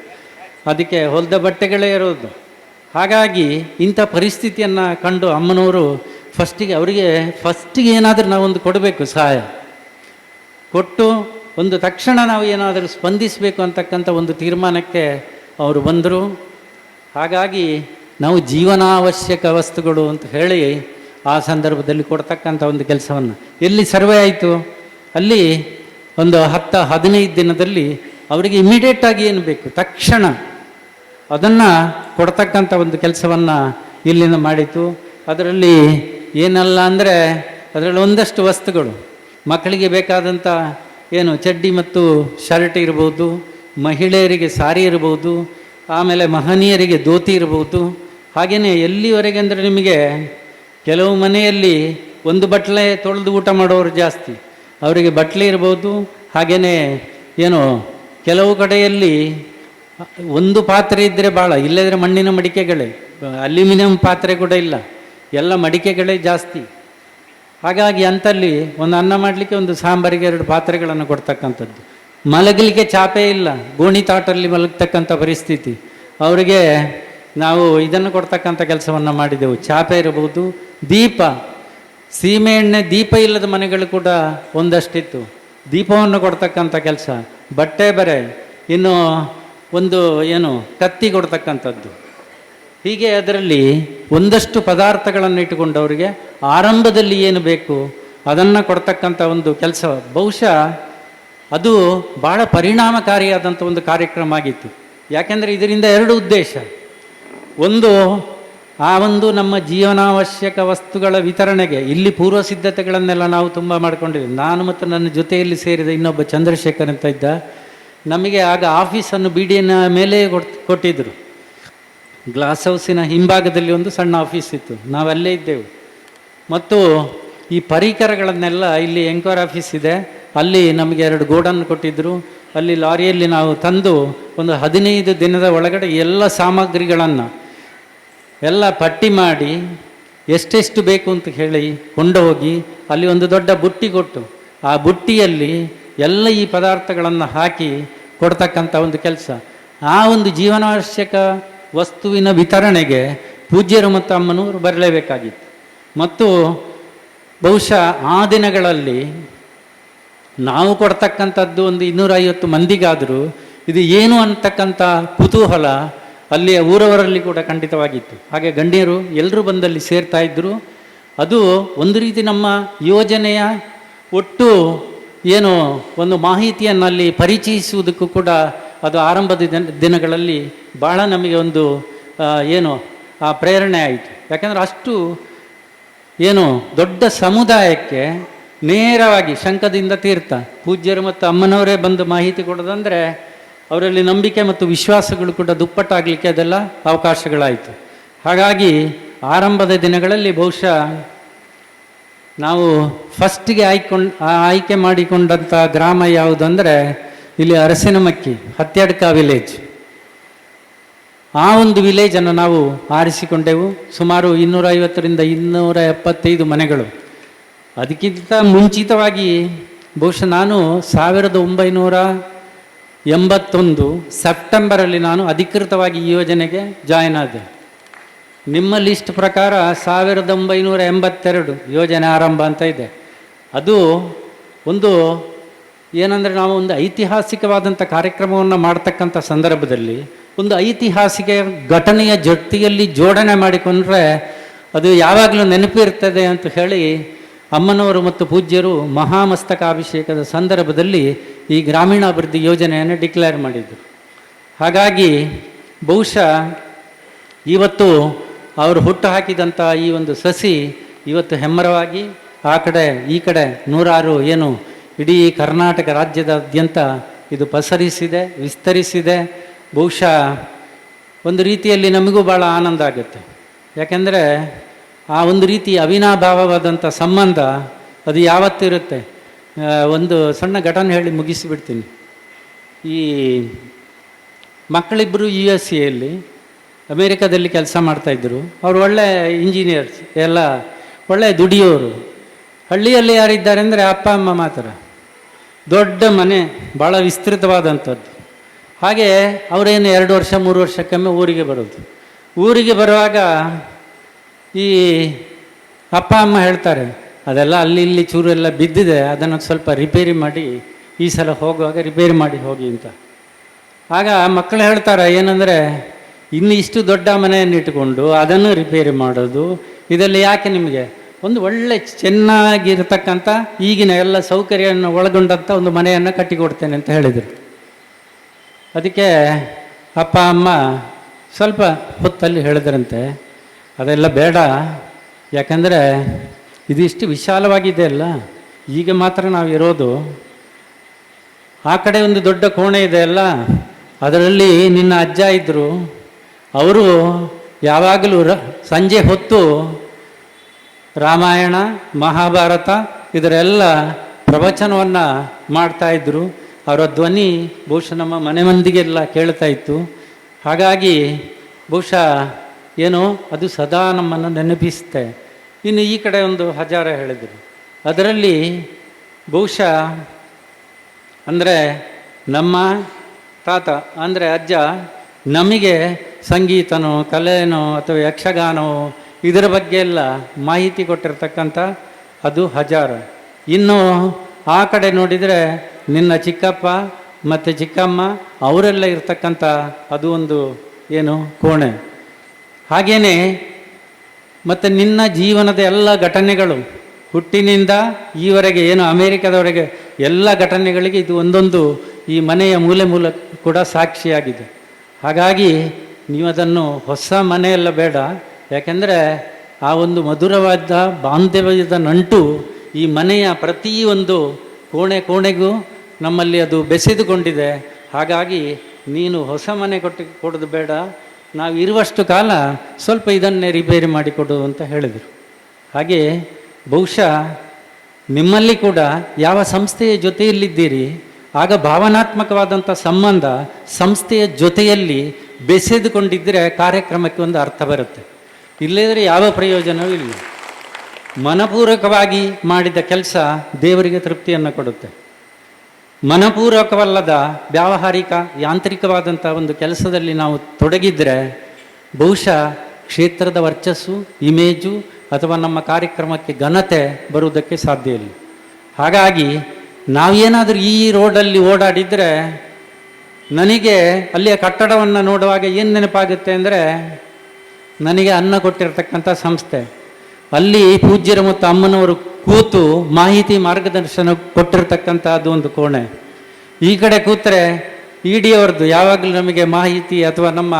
ಅದಕ್ಕೆ ಹೊಲಿದ ಬಟ್ಟೆಗಳೇ ಇರೋದು. ಹಾಗಾಗಿ ಇಂಥ ಪರಿಸ್ಥಿತಿಯನ್ನು ಕಂಡು ಅಮ್ಮನವರು ಫಸ್ಟಿಗೆ ಏನಾದರೂ ನಾವೊಂದು ಕೊಡಬೇಕು, ಸಹಾಯ ಕೊಟ್ಟು ಒಂದು ತಕ್ಷಣ ನಾವು ಏನಾದರೂ ಸ್ಪಂದಿಸಬೇಕು ಅಂತಕ್ಕಂಥ ಒಂದು ತೀರ್ಮಾನಕ್ಕೆ ಅವರು ಬಂದರು. ಹಾಗಾಗಿ ನಾವು ಜೀವನಾವಶ್ಯಕ ವಸ್ತುಗಳು ಅಂತ ಹೇಳಿ ಆ ಸಂದರ್ಭದಲ್ಲಿ ಕೊಡ್ತಕ್ಕಂಥ ಒಂದು ಕೆಲಸವನ್ನು, ಎಲ್ಲಿ ಸರ್ವೆ ಆಯಿತು ಅಲ್ಲಿ ಒಂದು 10-15 ದಿನದಲ್ಲಿ ಅವರಿಗೆ ಇಮಿಡಿಯೇಟಾಗಿ ಏನು ಬೇಕು ತಕ್ಷಣ ಅದನ್ನು ಕೊಡ್ತಕ್ಕಂಥ ಒಂದು ಕೆಲಸವನ್ನು ಇಲ್ಲಿಂದ ಮಾಡಿತು. ಅದರಲ್ಲಿ ಏನಲ್ಲ ಅಂದರೆ ಅದರಲ್ಲಿ ಒಂದಷ್ಟು ವಸ್ತುಗಳು, ಮಕ್ಕಳಿಗೆ ಬೇಕಾದಂಥ ಏನು ಚಡ್ಡಿ ಮತ್ತು ಶರ್ಟ್ ಇರ್ಬೋದು, ಮಹಿಳೆಯರಿಗೆ ಸಾರಿ ಇರ್ಬೋದು, ಆಮೇಲೆ ಮಹನೀಯರಿಗೆ ಧೋತಿ ಇರ್ಬೋದು. ಹಾಗೆಯೇ ಎಲ್ಲಿವರೆಗೆ ಅಂದರೆ ನಿಮಗೆ ಕೆಲವು ಮನೆಯಲ್ಲಿ ಒಂದು ಬಟ್ಲೆ ತೊಳೆದು ಊಟ ಮಾಡೋರು ಜಾಸ್ತಿ, ಅವರಿಗೆ ಬಟ್ಲೆ ಇರ್ಬೋದು. ಹಾಗೆಯೇ ಏನು ಕೆಲವು ಕಡೆಯಲ್ಲಿ ಒಂದು ಪಾತ್ರೆ ಇದ್ದರೆ ಭಾಳ, ಇಲ್ಲದ್ರೆ ಮಣ್ಣಿನ ಮಡಿಕೆಗಳೇ, ಅಲ್ಯೂಮಿನಿಯಂ ಪಾತ್ರೆ ಕೂಡ ಇಲ್ಲ, ಎಲ್ಲ ಮಡಿಕೆಗಳೇ ಜಾಸ್ತಿ. ಹಾಗಾಗಿ ಅಂಥಲ್ಲಿ ಒಂದು ಅನ್ನ ಮಾಡಲಿಕ್ಕೆ ಒಂದು ಸಾಂಬಾರಿಗೆ 2 ಪಾತ್ರೆಗಳನ್ನು ಕೊಡ್ತಕ್ಕಂಥದ್ದು. ಮಲಗಲಿಕ್ಕೆ ಚಾಪೆ ಇಲ್ಲ, ಗೋಣಿ ತಾಟಲ್ಲಿ ಮಲಗ್ತಕ್ಕಂಥ ಪರಿಸ್ಥಿತಿ. ಅವರಿಗೆ ನಾವು ಇದನ್ನು ಕೊಡ್ತಕ್ಕಂಥ ಕೆಲಸವನ್ನು ಮಾಡಿದೆವು. ಚಾಪೆ ಇರಬಹುದು, ದೀಪ, ಸೀಮೆ ಎಣ್ಣೆ ದೀಪ ಇಲ್ಲದ ಮನೆಗಳು ಕೂಡ ಒಂದಷ್ಟಿತ್ತು, ದೀಪವನ್ನು ಕೊಡ್ತಕ್ಕಂಥ ಕೆಲಸ. ಬಟ್ಟೆ ಬರೆ, ಇನ್ನು ಒಂದು ಏನು ಕತ್ತಿ ಕೊಡ್ತಕ್ಕಂಥದ್ದು. ಹೀಗೆ ಅದರಲ್ಲಿ ಒಂದಷ್ಟು ಪದಾರ್ಥಗಳನ್ನು ಇಟ್ಟುಕೊಂಡು ಅವರಿಗೆ ಆರಂಭದಲ್ಲಿ ಏನು ಬೇಕು ಅದನ್ನು ಕೊಡ್ತಕ್ಕಂಥ ಒಂದು ಕೆಲಸ. ಬಹುಶಃ ಅದು ಭಾಳ ಪರಿಣಾಮಕಾರಿಯಾದಂಥ ಒಂದು ಕಾರ್ಯಕ್ರಮ ಆಗಿತ್ತು. ಯಾಕೆಂದರೆ ಇದರಿಂದ 2 ಉದ್ದೇಶ. ಒಂದು, ಆ ಒಂದು ನಮ್ಮ ಜೀವನಾವಶ್ಯಕ ವಸ್ತುಗಳ ವಿತರಣೆಗೆ ಇಲ್ಲಿ ಪೂರ್ವ ಸಿದ್ಧತೆಗಳನ್ನೆಲ್ಲ ನಾವು ತುಂಬ ಮಾಡ್ಕೊಂಡಿದ್ದೀವಿ. ನಾನು ಮತ್ತು ನನ್ನ ಜೊತೆಯಲ್ಲಿ ಸೇರಿದ ಇನ್ನೊಬ್ಬ ಚಂದ್ರಶೇಖರ್ ಅಂತ ಇದ್ದ, ನಮಗೆ ಆಗ ಆಫೀಸನ್ನು BDN ಮೇಲೆ ಕೊಟ್ಟಿದ್ದರು. ಗ್ಲಾಸ್ ಹೌಸಿನ ಹಿಂಭಾಗದಲ್ಲಿ ಒಂದು ಸಣ್ಣ ಆಫೀಸ್ ಇತ್ತು, ನಾವಲ್ಲೇ ಇದ್ದೆವು. ಮತ್ತು ಈ ಪರಿಕರಗಳನ್ನೆಲ್ಲ ಇಲ್ಲಿ ಎಂಕ್ವೈರಿ ಆಫೀಸ್ ಇದೆ, ಅಲ್ಲಿ ನಮಗೆ 2 ಗೋಡನ್ ಕೊಟ್ಟಿದ್ದರು. ಅಲ್ಲಿ ಲಾರಿಯಲ್ಲಿ ನಾವು ತಂದು ಒಂದು 15 ದಿನದ ಒಳಗಡೆ ಎಲ್ಲ ಸಾಮಗ್ರಿಗಳನ್ನು ಎಲ್ಲ ಪಟ್ಟಿ ಮಾಡಿ ಎಷ್ಟೆಷ್ಟು ಬೇಕು ಅಂತ ಹೇಳಿ ಕೊಂಡು ಹೋಗಿ ಅಲ್ಲಿ ಒಂದು ದೊಡ್ಡ ಬುಟ್ಟಿ ಕೊಟ್ಟು ಆ ಬುಟ್ಟಿಯಲ್ಲಿ ಎಲ್ಲ ಈ ಪದಾರ್ಥಗಳನ್ನು ಹಾಕಿ ಕೊಡ್ತಕ್ಕಂಥ ಒಂದು ಕೆಲಸ. ಆ ಒಂದು ಜೀವನಾವಶ್ಯಕ ವಸ್ತುವಿನ ವಿತರಣೆಗೆ ಪೂಜ್ಯರು ಮತ್ತು ಅಮ್ಮನವರು ಬರಲೇಬೇಕಾಗಿತ್ತು. ಮತ್ತು ಬಹುಶಃ ಆ ದಿನಗಳಲ್ಲಿ ನಾವು ಕೊಡ್ತಕ್ಕಂಥದ್ದು ಒಂದು 250 ಮಂದಿಗಾದರೂ ಇದು ಏನು ಅಂತಕ್ಕಂಥ ಕುತೂಹಲ ಅಲ್ಲಿಯ ಊರವರಲ್ಲಿ ಕೂಡ ಖಂಡಿತವಾಗಿತ್ತು. ಹಾಗೆ ಗಣ್ಯರು ಎಲ್ಲರೂ ಬಂದಲ್ಲಿ ಸೇರ್ತಾ ಇದ್ದರು. ಅದು ಒಂದು ರೀತಿ ನಮ್ಮ ಯೋಜನೆಯ ಒಟ್ಟು ಏನು ಒಂದು ಮಾಹಿತಿಯನ್ನು ಅಲ್ಲಿ ಪರಿಚಯಿಸುವುದಕ್ಕೂ ಕೂಡ ಅದು ಆರಂಭದ ದಿನಗಳಲ್ಲಿ ಭಾಳ ನಮಗೆ ಒಂದು ಏನು ಆ ಪ್ರೇರಣೆ ಆಯಿತು. ಯಾಕೆಂದರೆ ಅಷ್ಟು ಏನು ದೊಡ್ಡ ಸಮುದಾಯಕ್ಕೆ ನೇರವಾಗಿ ಶಂಖದಿಂದ ತೀರ್ಥ ಪೂಜ್ಯರು ಮತ್ತು ಅಮ್ಮನವರೇ ಬಂದು ಮಾಹಿತಿ ಕೊಡೋದಂದರೆ ಅವರಲ್ಲಿ ನಂಬಿಕೆ ಮತ್ತು ವಿಶ್ವಾಸಗಳು ಕೂಡ ದುಪ್ಪಟ್ಟಾಗಲಿಕ್ಕೆ ಅದೆಲ್ಲ ಅವಕಾಶಗಳಾಯಿತು. ಹಾಗಾಗಿ ಆರಂಭದ ದಿನಗಳಲ್ಲಿ ಬಹುಶಃ ನಾವು ಫಸ್ಟಿಗೆ ಆಯ್ಕೆ ಮಾಡಿಕೊಂಡಂಥ ಗ್ರಾಮ ಯಾವುದಂದರೆ ಇಲ್ಲಿ ಅರಸಿನಮಕ್ಕಿ ಹತ್ಯಡ್ಕ ವಿಲೇಜ್. ಆ ಒಂದು ವಿಲೇಜನ್ನು ನಾವು ಆರಿಸಿಕೊಂಡೆವು. ಸುಮಾರು 250ರಿಂದ 275 ಮನೆಗಳು. ಅದಕ್ಕಿಂತ ಮುಂಚಿತವಾಗಿ ಬಹುಶಃ ನಾನು 1981 ಸೆಪ್ಟೆಂಬರಲ್ಲಿ ನಾನು ಅಧಿಕೃತವಾಗಿ ಈ ಯೋಜನೆಗೆ ಜಾಯ್ನ್ ಆದೆ. ನಿಮ್ಮ ಲಿಸ್ಟ್ ಪ್ರಕಾರ 1982 ಯೋಜನೆ ಆರಂಭ ಅಂತ ಇದೆ. ಅದು ಒಂದು ಏನಂದರೆ, ನಾವು ಒಂದು ಐತಿಹಾಸಿಕವಾದಂಥ ಕಾರ್ಯಕ್ರಮವನ್ನು ಮಾಡ್ತಕ್ಕಂಥ ಸಂದರ್ಭದಲ್ಲಿ ಒಂದು ಐತಿಹಾಸಿಕ ಘಟನೆಯ ಜೊತೆಯಲ್ಲಿ ಜೋಡಣೆ ಮಾಡಿಕೊಂಡ್ರೆ ಅದು ಯಾವಾಗಲೂ ನೆನಪಿರ್ತದೆ ಅಂತ ಹೇಳಿ ಅಮ್ಮನವರು ಮತ್ತು ಪೂಜ್ಯರು ಮಹಾಮಸ್ತಕಾಭಿಷೇಕದ ಸಂದರ್ಭದಲ್ಲಿ ಈ ಗ್ರಾಮೀಣಾಭಿವೃದ್ಧಿ ಯೋಜನೆಯನ್ನು ಡಿಕ್ಲೇರ್ ಮಾಡಿದರು. ಹಾಗಾಗಿ ಬಹುಶಃ ಇವತ್ತು ಅವರು ಹುಟ್ಟು ಹಾಕಿದಂಥ ಈ ಒಂದು ಸಸಿ ಇವತ್ತು ಹೆಮ್ಮರವಾಗಿ ಆ ಕಡೆ ಈ ಕಡೆ ನೂರಾರು ಏನು ಇಡೀ ಕರ್ನಾಟಕ ರಾಜ್ಯದಾದ್ಯಂತ ಇದು ಪಸರಿಸಿದೆ, ವಿಸ್ತರಿಸಿದೆ. ಬಹುಶಃ ಒಂದು ರೀತಿಯಲ್ಲಿ ನಮಗೂ ಭಾಳ ಆನಂದ ಆಗುತ್ತೆ. ಯಾಕೆಂದರೆ ಆ ಒಂದು ರೀತಿ ಅವಿನಾಭಾವವಾದಂಥ ಸಂಬಂಧ ಅದು ಯಾವತ್ತಿರುತ್ತೆ. ಒಂದು ಸಣ್ಣ ಘಟನೆ ಹೇಳಿ ಮುಗಿಸಿಬಿಡ್ತೀನಿ. ಈ ಮಕ್ಕಳಿಬ್ಬರು USA ಅಮೇರಿಕಾದಲ್ಲಿ ಕೆಲಸ ಮಾಡ್ತಾಯಿದ್ರು. ಅವರು ಒಳ್ಳೆ ಇಂಜಿನಿಯರ್ಸ್, ಎಲ್ಲ ಒಳ್ಳೆ ದುಡಿಯೋರು. ಹಳ್ಳಿಯಲ್ಲಿ ಯಾರಿದ್ದಾರೆ ಅಂದರೆ ಅಪ್ಪ ಅಮ್ಮ ಮಾತ್ರ. ದೊಡ್ಡ ಮನೆ, ಭಾಳ ವಿಸ್ತೃತವಾದಂಥದ್ದು. ಹಾಗೆ ಅವರೇನು 2 ವರ್ಷ 3 ವರ್ಷಕ್ಕೊಮ್ಮೆ ಊರಿಗೆ ಬರೋದು. ಊರಿಗೆ ಬರುವಾಗ ಈ ಅಪ್ಪ ಅಮ್ಮ ಹೇಳ್ತಾರೆ, ಅದೆಲ್ಲ ಅಲ್ಲಿ ಇಲ್ಲಿ ಚೂರು ಎಲ್ಲ ಬಿದ್ದಿದೆ, ಅದನ್ನು ಸ್ವಲ್ಪ ರಿಪೇರಿ ಮಾಡಿ ಈ ಸಲ ಹೋಗುವಾಗ ರಿಪೇರಿ ಮಾಡಿ ಹೋಗಿ ಅಂತ. ಆಗ ಮಕ್ಕಳು ಹೇಳ್ತಾರೆ ಏನಂದರೆ, ಇನ್ನು ಇಷ್ಟು ದೊಡ್ಡ ಮನೆಯನ್ನು ಇಟ್ಟುಕೊಂಡು ಅದನ್ನು ರಿಪೇರಿ ಮಾಡೋದು, ಇದೆಲ್ಲ ಯಾಕೆ ನಿಮಗೆ? ಒಂದು ಒಳ್ಳೆ ಚೆನ್ನಾಗಿರ್ತಕ್ಕಂಥ ಈಗಿನ ಎಲ್ಲ ಸೌಕರ್ಯವನ್ನು ಒಳಗೊಂಡಂಥ ಒಂದು ಮನೆಯನ್ನು ಕಟ್ಟಿಕೊಡ್ತೇನೆ ಅಂತ ಹೇಳಿದರು. ಅದಕ್ಕೆ ಅಪ್ಪ ಅಮ್ಮ ಸ್ವಲ್ಪ ಹೊತ್ತಲ್ಲಿ ಹೇಳಿದ್ರಂತೆ, ಅದೆಲ್ಲ ಬೇಡ, ಯಾಕಂದರೆ ಇದಿಷ್ಟು ವಿಶಾಲವಾಗಿದೆ ಅಲ್ಲ, ಈಗ ಮಾತ್ರ ನಾವು ಇರೋದು. ಆ ಕಡೆ ಒಂದು ದೊಡ್ಡ ಕೋಣೆ ಇದೆ ಅಲ್ಲ, ಅದರಲ್ಲಿ ನಿನ್ನ ಅಜ್ಜ ಇದ್ದರು. ಅವರು ಯಾವಾಗಲೂ ಸಂಜೆ ಹೊತ್ತು ರಾಮಾಯಣ ಮಹಾಭಾರತ ಇದರೆಲ್ಲ ಪ್ರವಚನವನ್ನು ಮಾಡ್ತಾಯಿದ್ರು. ಅವರ ಧ್ವನಿ ಬಹುಶಃ ನಮ್ಮ ಮನೆ ಮಂದಿಗೆಲ್ಲ ಕೇಳ್ತಾ ಇತ್ತು. ಹಾಗಾಗಿ ಬಹುಶಃ ಏನೋ ಅದು ಸದಾ ನಮ್ಮನ್ನು ನೆನಪಿಸುತ್ತೆ. ಇನ್ನು ಈ ಕಡೆ ಒಂದು ಹಜಾರ ಹೇಳಿದರು. ಅದರಲ್ಲಿ ಬಹುಶಃ ಅಂದರೆ ನಮ್ಮ ತಾತ ಅಂದರೆ ಅಜ್ಜ ನಮಗೆ ಸಂಗೀತನೋ ಕಲೆನೋ ಅಥವಾ ಯಕ್ಷಗಾನವೋ ಇದರ ಬಗ್ಗೆ ಎಲ್ಲ ಮಾಹಿತಿ ಕೊಟ್ಟಿರ್ತಕ್ಕಂಥ ಅದು ಹಜಾರ. ಇನ್ನು ಆ ಕಡೆ ನೋಡಿದರೆ ನಿನ್ನ ಚಿಕ್ಕಪ್ಪ ಮತ್ತು ಚಿಕ್ಕಮ್ಮ ಅವರೆಲ್ಲ ಇರ್ತಕ್ಕಂಥ ಅದು ಒಂದು ಏನು ಕೋಣೆ. ಹಾಗೆಯೇ ಮತ್ತು ನಿನ್ನ ಜೀವನದ ಎಲ್ಲ ಘಟನೆಗಳು ಹುಟ್ಟಿನಿಂದ ಈವರೆಗೆ ಏನು ಅಮೇರಿಕಾದವರೆಗೆ ಎಲ್ಲ ಘಟನೆಗಳಿಗೆ ಇದು ಒಂದೊಂದು ಈ ಮನೆಯ ಮೂಲೆ ಕೂಡ ಸಾಕ್ಷಿಯಾಗಿದೆ. ಹಾಗಾಗಿ ನೀವು ಅದನ್ನು ಹೊಸ ಮನೆಯೆಲ್ಲ ಬೇಡ, ಯಾಕೆಂದರೆ ಆ ಒಂದು ಮಧುರವಾದ ಬಾಂಧವ್ಯದ ನಂಟು ಈ ಮನೆಯ ಪ್ರತಿಯೊಂದು ಕೋಣೆಗೂ ನಮ್ಮಲ್ಲಿ ಅದು ಬೆಸೆದುಕೊಂಡಿದೆ. ಹಾಗಾಗಿ ನೀನು ಹೊಸ ಮನೆ ಕೊಡೋದು ಬೇಡ, ನಾವು ಇರುವಷ್ಟು ಕಾಲ ಸ್ವಲ್ಪ ಇದನ್ನೇ ರಿಪೇರಿ ಮಾಡಿಕೊಡು ಅಂತ ಹೇಳಿದರು. ಹಾಗೆ ಬಹುಶಃ ನಿಮ್ಮಲ್ಲಿ ಕೂಡ ಯಾವ ಸಂಸ್ಥೆಯ ಜೊತೆಯಲ್ಲಿದ್ದೀರಿ ಆಗ ಭಾವನಾತ್ಮಕವಾದಂಥ ಸಂಬಂಧ ಸಂಸ್ಥೆಯ ಜೊತೆಯಲ್ಲಿ ಬೆಸೆದುಕೊಂಡಿದ್ದರೆ ಕಾರ್ಯಕ್ರಮಕ್ಕೆ ಒಂದು ಅರ್ಥ ಬರುತ್ತೆ. ಇಲ್ಲದಿದ್ದರೆ ಯಾವ ಪ್ರಯೋಜನವೂ ಇಲ್ಲ. ಮನಪೂರ್ವಕವಾಗಿ ಮಾಡಿದ ಕೆಲಸ ದೇವರಿಗೆ ತೃಪ್ತಿಯನ್ನು ಕೊಡುತ್ತೆ. ಮನಪೂರ್ವಕವಲ್ಲದ ವ್ಯಾವಹಾರಿಕ ಯಾಂತ್ರಿಕವಾದಂಥ ಒಂದು ಕೆಲಸದಲ್ಲಿ ನಾವು ತೊಡಗಿದರೆ ಬಹುಶಃ ಕ್ಷೇತ್ರದ ವರ್ಚಸ್ಸು, ಇಮೇಜು ಅಥವಾ ನಮ್ಮ ಕಾರ್ಯಕ್ರಮಕ್ಕೆ ಘನತೆ ಬರುವುದಕ್ಕೆ ಸಾಧ್ಯ ಇಲ್ಲ. ಹಾಗಾಗಿ ನಾವೇನಾದರೂ ಈ ರೋಡಲ್ಲಿ ಓಡಾಡಿದರೆ ನನಗೆ ಅಲ್ಲಿಯ ಕಟ್ಟಡವನ್ನು ನೋಡುವಾಗ ಏನು ನೆನಪಾಗುತ್ತೆ ಅಂದರೆ, ನನಗೆ ಅನ್ನ ಕೊಟ್ಟಿರ್ತಕ್ಕಂಥ ಸಂಸ್ಥೆ, ಅಲ್ಲಿ ಪೂಜ್ಯರ ಮತ್ತು ಅಮ್ಮನವರು ಕೂತು ಮಾಹಿತಿ ಮಾರ್ಗದರ್ಶನ ಕೊಟ್ಟಿರ್ತಕ್ಕಂಥ ಅದು ಒಂದು ಕೋಣೆ. ಈ ಕಡೆ ಕೂತರೆ ಇಡಿಯವ್ರದ್ದು ಯಾವಾಗಲೂ ನಮಗೆ ಮಾಹಿತಿ ಅಥವಾ ನಮ್ಮ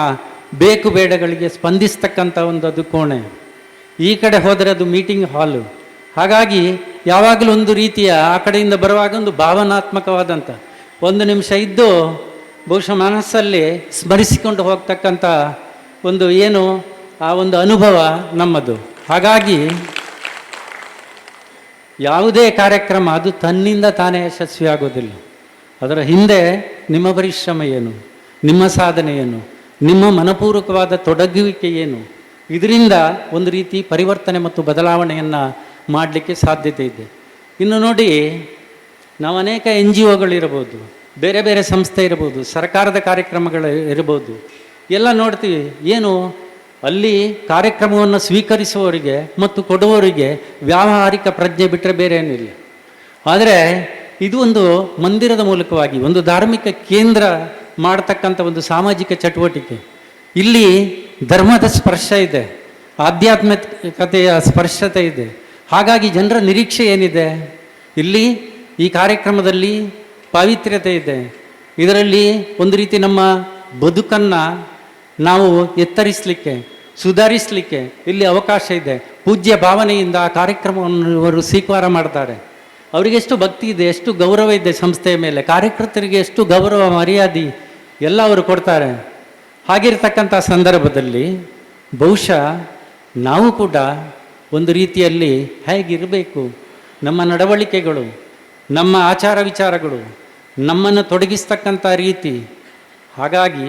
ಬೇಕು ಬೇಡಗಳಿಗೆ ಸ್ಪಂದಿಸ್ತಕ್ಕಂಥ ಒಂದು ಅದು ಕೋಣೆ. ಈ ಕಡೆ ಹೋದರೆ ಅದು ಮೀಟಿಂಗ್ ಹಾಲು. ಹಾಗಾಗಿ ಯಾವಾಗಲೂ ಒಂದು ರೀತಿಯ ಆ ಕಡೆಯಿಂದ ಬರುವಾಗ ಒಂದು ಭಾವನಾತ್ಮಕವಾದಂಥ 1 ನಿಮಿಷ ಇದ್ದು ಬಹುಶಃ ಮನಸ್ಸಲ್ಲಿ ಸ್ಮರಿಸಿಕೊಂಡು ಹೋಗ್ತಕ್ಕಂಥ ಒಂದು ಏನು ಆ ಒಂದು ಅನುಭವ ನಮ್ಮದು. ಹಾಗಾಗಿ ಯಾವುದೇ ಕಾರ್ಯಕ್ರಮ ಅದು ತನ್ನಿಂದ ತಾನೇ ಯಶಸ್ವಿ ಆಗೋದಿಲ್ಲ. ಅದರ ಹಿಂದೆ ನಿಮ್ಮ ಪರಿಶ್ರಮ ಏನು, ನಿಮ್ಮ ಸಾಧನೆ ಏನು, ನಿಮ್ಮ ಮನಪೂರ್ವಕವಾದ ತೊಡಗುವಿಕೆ ಏನು, ಇದರಿಂದ ಒಂದು ರೀತಿ ಪರಿವರ್ತನೆ ಮತ್ತು ಬದಲಾವಣೆಯನ್ನು ಮಾಡಲಿಕ್ಕೆ ಸಾಧ್ಯತೆ ಇದೆ. ಇನ್ನು ನೋಡಿ, ನಾವು ಅನೇಕ NGOಗಳಿರ್ಬೋದು, ಬೇರೆ ಬೇರೆ ಸಂಸ್ಥೆ ಇರ್ಬೋದು, ಸರ್ಕಾರದ ಕಾರ್ಯಕ್ರಮಗಳು ಇರ್ಬೋದು, ಎಲ್ಲ ನೋಡ್ತೀವಿ. ಏನು ಅಲ್ಲಿ ಕಾರ್ಯಕ್ರಮವನ್ನು ಸ್ವೀಕರಿಸುವವರಿಗೆ ಮತ್ತು ಕೊಡುವವರಿಗೆ ವ್ಯಾವಹಾರಿಕ ಪ್ರಜ್ಞೆ ಬಿಟ್ಟರೆ ಬೇರೆ ಏನಿಲ್ಲ. ಆದರೆ ಇದು ಒಂದು ಮಂದಿರದ ಮೂಲಕವಾಗಿ ಒಂದು ಧಾರ್ಮಿಕ ಕೇಂದ್ರ ಮಾಡತಕ್ಕಂಥ ಒಂದು ಸಾಮಾಜಿಕ ಚಟುವಟಿಕೆ. ಇಲ್ಲಿ ಧರ್ಮದ ಸ್ಪರ್ಶ ಇದೆ, ಆಧ್ಯಾತ್ಮಿಕತೆಯ ಸ್ಪರ್ಶತೆ ಇದೆ. ಹಾಗಾಗಿ ಜನರ ನಿರೀಕ್ಷೆ ಏನಿದೆ? ಇಲ್ಲಿ ಈ ಕಾರ್ಯಕ್ರಮದಲ್ಲಿ ಪಾವಿತ್ರ್ಯತೆ ಇದೆ. ಇದರಲ್ಲಿ ಒಂದು ರೀತಿ ನಮ್ಮ ಬದುಕನ್ನು ನಾವು ಎತ್ತರಿಸಲಿಕ್ಕೆ, ಸುಧಾರಿಸಲಿಕ್ಕೆ ಇಲ್ಲಿ ಅವಕಾಶ ಇದೆ. ಪೂಜ್ಯ ಭಾವನೆಯಿಂದ ಆ ಕಾರ್ಯಕ್ರಮವನ್ನು ಅವರು ಸ್ವೀಕಾರ ಮಾಡ್ತಾರೆ. ಅವರಿಗೆ ಎಷ್ಟು ಭಕ್ತಿ ಇದೆ, ಎಷ್ಟು ಗೌರವ ಇದೆ ಸಂಸ್ಥೆಯ ಮೇಲೆ, ಕಾರ್ಯಕರ್ತರಿಗೆ ಎಷ್ಟು ಗೌರವ ಮರ್ಯಾದೆ ಎಲ್ಲ ಅವರು ಕೊಡ್ತಾರೆ. ಹಾಗಿರ್ತಕ್ಕಂಥ ಸಂದರ್ಭದಲ್ಲಿ ಬಹುಶಃ ನಾವು ಕೂಡ ಒಂದು ರೀತಿಯಲ್ಲಿ ಹೇಗಿರಬೇಕು, ನಮ್ಮ ನಡವಳಿಕೆಗಳು, ನಮ್ಮ ಆಚಾರ ವಿಚಾರಗಳು, ನಮ್ಮನ್ನು ತೊಡಗಿಸ್ತಕ್ಕಂಥ ರೀತಿ. ಹಾಗಾಗಿ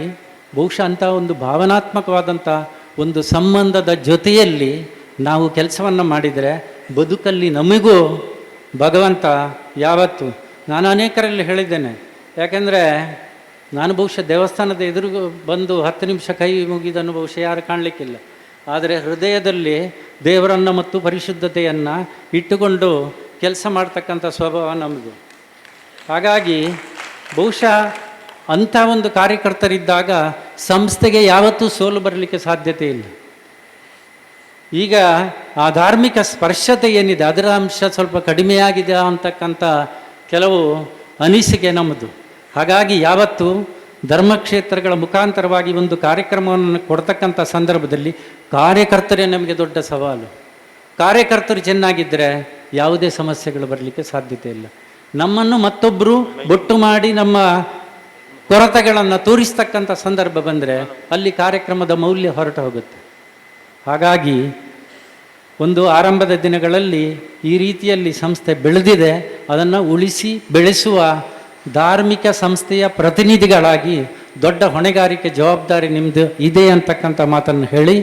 ಬಹುಶಃ ಅಂಥ ಒಂದು ಭಾವನಾತ್ಮಕವಾದಂಥ ಒಂದು ಸಂಬಂಧದ ಜೊತೆಯಲ್ಲಿ ನಾವು ಕೆಲಸವನ್ನು ಮಾಡಿದರೆ ಬದುಕಲ್ಲಿ ನಮಗೂ ಭಗವಂತ ಯಾವತ್ತು, ನಾನು ಅನೇಕರಲ್ಲಿ ಹೇಳಿದ್ದೇನೆ, ಯಾಕೆಂದರೆ ನಾನು ಬಹುಶಃ ದೇವಸ್ಥಾನದ ಎದುರು ಬಂದು 10 ನಿಮಿಷ ಕೈ ಮುಗಿದನ್ನು ಬಹುಶಃ ಯಾರು ಕಾಣಲಿಕ್ಕಿಲ್ಲ. ಆದರೆ ಹೃದಯದಲ್ಲಿ ದೇವರನ್ನು ಮತ್ತು ಪರಿಶುದ್ಧತೆಯನ್ನು ಇಟ್ಟುಕೊಂಡು ಕೆಲಸ ಮಾಡ್ತಕ್ಕಂಥ ಸ್ವಭಾವ ನಮ್ಮದು. ಹಾಗಾಗಿ ಬಹುಶಃ ಅಂಥ ಒಂದು ಕಾರ್ಯಕರ್ತರಿದ್ದಾಗ ಸಂಸ್ಥೆಗೆ ಯಾವತ್ತೂ ಸೋಲು ಬರಲಿಕ್ಕೆ ಸಾಧ್ಯತೆ ಇಲ್ಲ. ಈಗ ಆ ಧಾರ್ಮಿಕ ಸ್ಪರ್ಶತೆ ಏನಿದೆ ಅದರ ಅಂಶ ಸ್ವಲ್ಪ ಕಡಿಮೆಯಾಗಿದೆ ಅಂತಕ್ಕಂಥ ಕೆಲವು ಅನಿಸಿಕೆ ನಮ್ಮದು. ಹಾಗಾಗಿ ಯಾವತ್ತು ಧರ್ಮಕ್ಷೇತ್ರಗಳ ಮುಖಾಂತರವಾಗಿ ಒಂದು ಕಾರ್ಯಕ್ರಮವನ್ನು ಕೊಡ್ತಕ್ಕಂಥ ಸಂದರ್ಭದಲ್ಲಿ ಕಾರ್ಯಕರ್ತರೇ ನಮಗೆ ದೊಡ್ಡ ಸವಾಲು. ಕಾರ್ಯಕರ್ತರು ಚೆನ್ನಾಗಿದ್ದರೆ ಯಾವುದೇ ಸಮಸ್ಯೆಗಳು ಬರಲಿಕ್ಕೆ ಸಾಧ್ಯತೆ ಇಲ್ಲ. ನಮ್ಮನ್ನು ಮತ್ತೊಬ್ಬರು ಬೊಟ್ಟು ಮಾಡಿ ನಮ್ಮ ಕೊರತೆಗಳನ್ನು ತೋರಿಸ್ತಕ್ಕಂಥ ಸಂದರ್ಭ ಬಂದರೆ ಅಲ್ಲಿ ಕಾರ್ಯಕ್ರಮದ ಮೌಲ್ಯ ಹೊರಟು ಹೋಗುತ್ತೆ. ಹಾಗಾಗಿ ಒಂದು ಆರಂಭದ ದಿನಗಳಲ್ಲಿ ಈ ರೀತಿಯಲ್ಲಿ ಸಂಸ್ಥೆ ಬೆಳೆದಿದೆ. ಅದನ್ನು ಉಳಿಸಿ ಬೆಳೆಸುವ ಧಾರ್ಮಿಕ ಸಂಸ್ಥೆಯ ಪ್ರತಿನಿಧಿಗಳಾಗಿ ದೊಡ್ಡ ಹೊಣೆಗಾರಿಕೆ, ಜವಾಬ್ದಾರಿ ನಿಮ್ಮದು ಇದೆ ಅಂತಕ್ಕಂಥ ಮಾತನ್ನು ಹೇಳಿ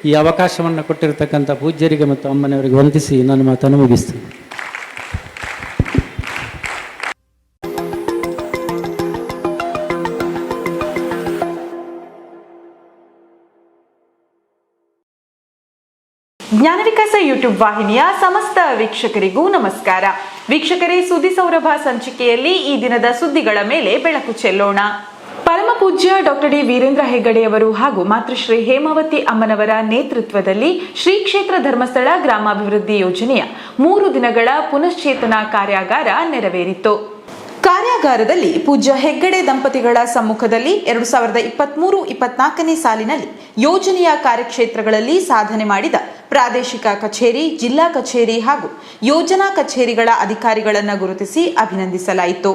ಈ ಅವಕಾಶವನ್ನು ಕೊಟ್ಟಿರತಕ್ಕಂಥ ಪೂಜ್ಯರಿಗೆ ಮತ್ತು ಅಮ್ಮನವರಿಗೆ ವಂದಿಸಿ ನನ್ನ ಮಾತನ್ನು ಮುಗಿಸ್ತೀನಿ. ಜ್ಞಾನವಿಕಾಸ ಯೂಟ್ಯೂಬ್ ವಾಹಿನಿಯ ಸಮಸ್ತ ವೀಕ್ಷಕರಿಗೂ ನಮಸ್ಕಾರ. ವೀಕ್ಷಕರೇ, ಸುದ್ದಿ ಸೌರಭ ಸಂಚಿಕೆಯಲ್ಲಿ ಈ ದಿನದ ಸುದ್ದಿಗಳ ಮೇಲೆ ಬೆಳಕು ಚೆಲ್ಲೋಣ. ಪರಮ ಪೂಜ್ಯ ಡಾಕ್ಟರ್ ಡಿ ವೀರೇಂದ್ರ ಹೆಗ್ಗಡೆಯವರು ಹಾಗೂ ಮಾತೃಶ್ರೀ ಹೇಮಾವತಿ ಅಮ್ಮನವರ ನೇತೃತ್ವದಲ್ಲಿ ಶ್ರೀ ಕ್ಷೇತ್ರ ಧರ್ಮಸ್ಥಳ ಗ್ರಾಮಾಭಿವೃದ್ಧಿ ಯೋಜನೆಯ 3 ದಿನಗಳ ಪುನಶ್ಚೇತನ ಕಾರ್ಯಾಗಾರ ನೆರವೇರಿತು. ಕಾರ್ಯಾಗಾರದಲ್ಲಿ ಪೂಜ್ಯ ಹೆಗ್ಗಡೆ ದಂಪತಿಗಳ ಸಮ್ಮುಖದಲ್ಲಿ 2023-24ನೇ ಸಾಲಿನಲ್ಲಿ ಯೋಜನೆಯ ಕಾರ್ಯಕ್ಷೇತ್ರಗಳಲ್ಲಿ ಸಾಧನೆ ಮಾಡಿದ ಪ್ರಾದೇಶಿಕ ಕಚೇರಿ, ಜಿಲ್ಲಾ ಕಚೇರಿ ಹಾಗೂ ಯೋಜನಾ ಕಚೇರಿಗಳ ಅಧಿಕಾರಿಗಳನ್ನು ಗುರುತಿಸಿ ಅಭಿನಂದಿಸಲಾಯಿತು.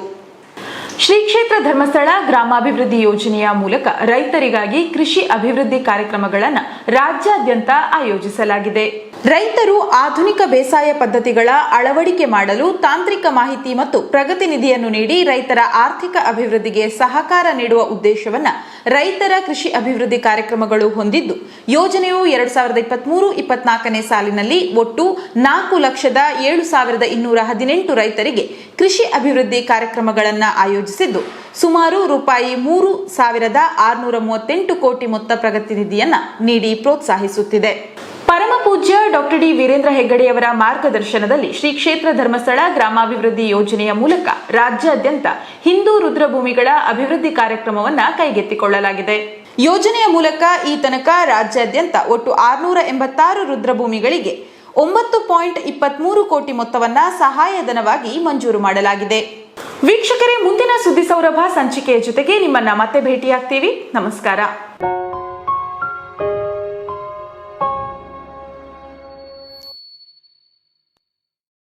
ಶ್ರೀ ಕ್ಷೇತ್ರ ಧರ್ಮಸ್ಥಳ ಗ್ರಾಮಾಭಿವೃದ್ಧಿ ಯೋಜನೆಯ ಮೂಲಕ ರೈತರಿಗಾಗಿ ಕೃಷಿ ಅಭಿವೃದ್ಧಿ ಕಾರ್ಯಕ್ರಮಗಳನ್ನು ರಾಜ್ಯಾದ್ಯಂತ ಆಯೋಜಿಸಲಾಗಿದೆ. ರೈತರು ಆಧುನಿಕ ಬೇಸಾಯ ಪದ್ಧತಿಗಳ ಅಳವಡಿಕೆ ಮಾಡಲು ತಾಂತ್ರಿಕ ಮಾಹಿತಿ ಮತ್ತು ಪ್ರಗತಿ ನಿಧಿಯನ್ನು ನೀಡಿ ರೈತರ ಆರ್ಥಿಕ ಅಭಿವೃದ್ಧಿಗೆ ಸಹಕಾರ ನೀಡುವ ಉದ್ದೇಶವನ್ನು ರೈತರ ಕೃಷಿ ಅಭಿವೃದ್ಧಿ ಕಾರ್ಯಕ್ರಮಗಳು ಹೊಂದಿದ್ದು, ಯೋಜನೆಯು 2023-24ನೇ ಸಾಲಿನಲ್ಲಿ ಒಟ್ಟು 4,07,218 ರೈತರಿಗೆ ಕೃಷಿ ಅಭಿವೃದ್ಧಿ ಕಾರ್ಯಕ್ರಮಗಳನ್ನು ಆಯೋಜಿಸಿದ್ದು, ಸುಮಾರು ರೂಪಾಯಿ 3,638 ಕೋಟಿ ಮೊತ್ತ ಪ್ರಗತಿ ನಿಧಿಯನ್ನು ನೀಡಿ ಪ್ರೋತ್ಸಾಹಿಸುತ್ತಿದೆ. ಪರಮ ಪೂಜ್ಯ ಡಾಕ್ಟರ್ ಡಿ ವೀರೇಂದ್ರ ಹೆಗ್ಗಡೆಯವರ ಮಾರ್ಗದರ್ಶನದಲ್ಲಿ ಶ್ರೀ ಕ್ಷೇತ್ರ ಧರ್ಮಸ್ಥಳ ಗ್ರಾಮಾಭಿವೃದ್ಧಿ ಯೋಜನೆಯ ಮೂಲಕ ರಾಜ್ಯಾದ್ಯಂತ ಹಿಂದೂ ರುದ್ರಭೂಮಿಗಳ ಅಭಿವೃದ್ಧಿ ಕಾರ್ಯಕ್ರಮವನ್ನು ಕೈಗೆತ್ತಿಕೊಳ್ಳಲಾಗಿದೆ. ಯೋಜನೆಯ ಮೂಲಕ ಈ ತನಕ ರಾಜ್ಯಾದ್ಯಂತ ಒಟ್ಟು 686 ರುದ್ರಭೂಮಿಗಳಿಗೆ 9.23 ಕೋಟಿ ಮೊತ್ತವನ್ನ ಸಹಾಯಧನವಾಗಿ ಮಂಜೂರು ಮಾಡಲಾಗಿದೆ. ವೀಕ್ಷಕರೇ, ಮುಂದಿನ ಸುದ್ದಿ ಸೌರಭ ಸಂಚಿಕೆಯ ಜೊತೆಗೆ ನಿಮ್ಮನ್ನ ಮತ್ತೆ ಭೇಟಿಯಾಗ್ತೀವಿ. ನಮಸ್ಕಾರ.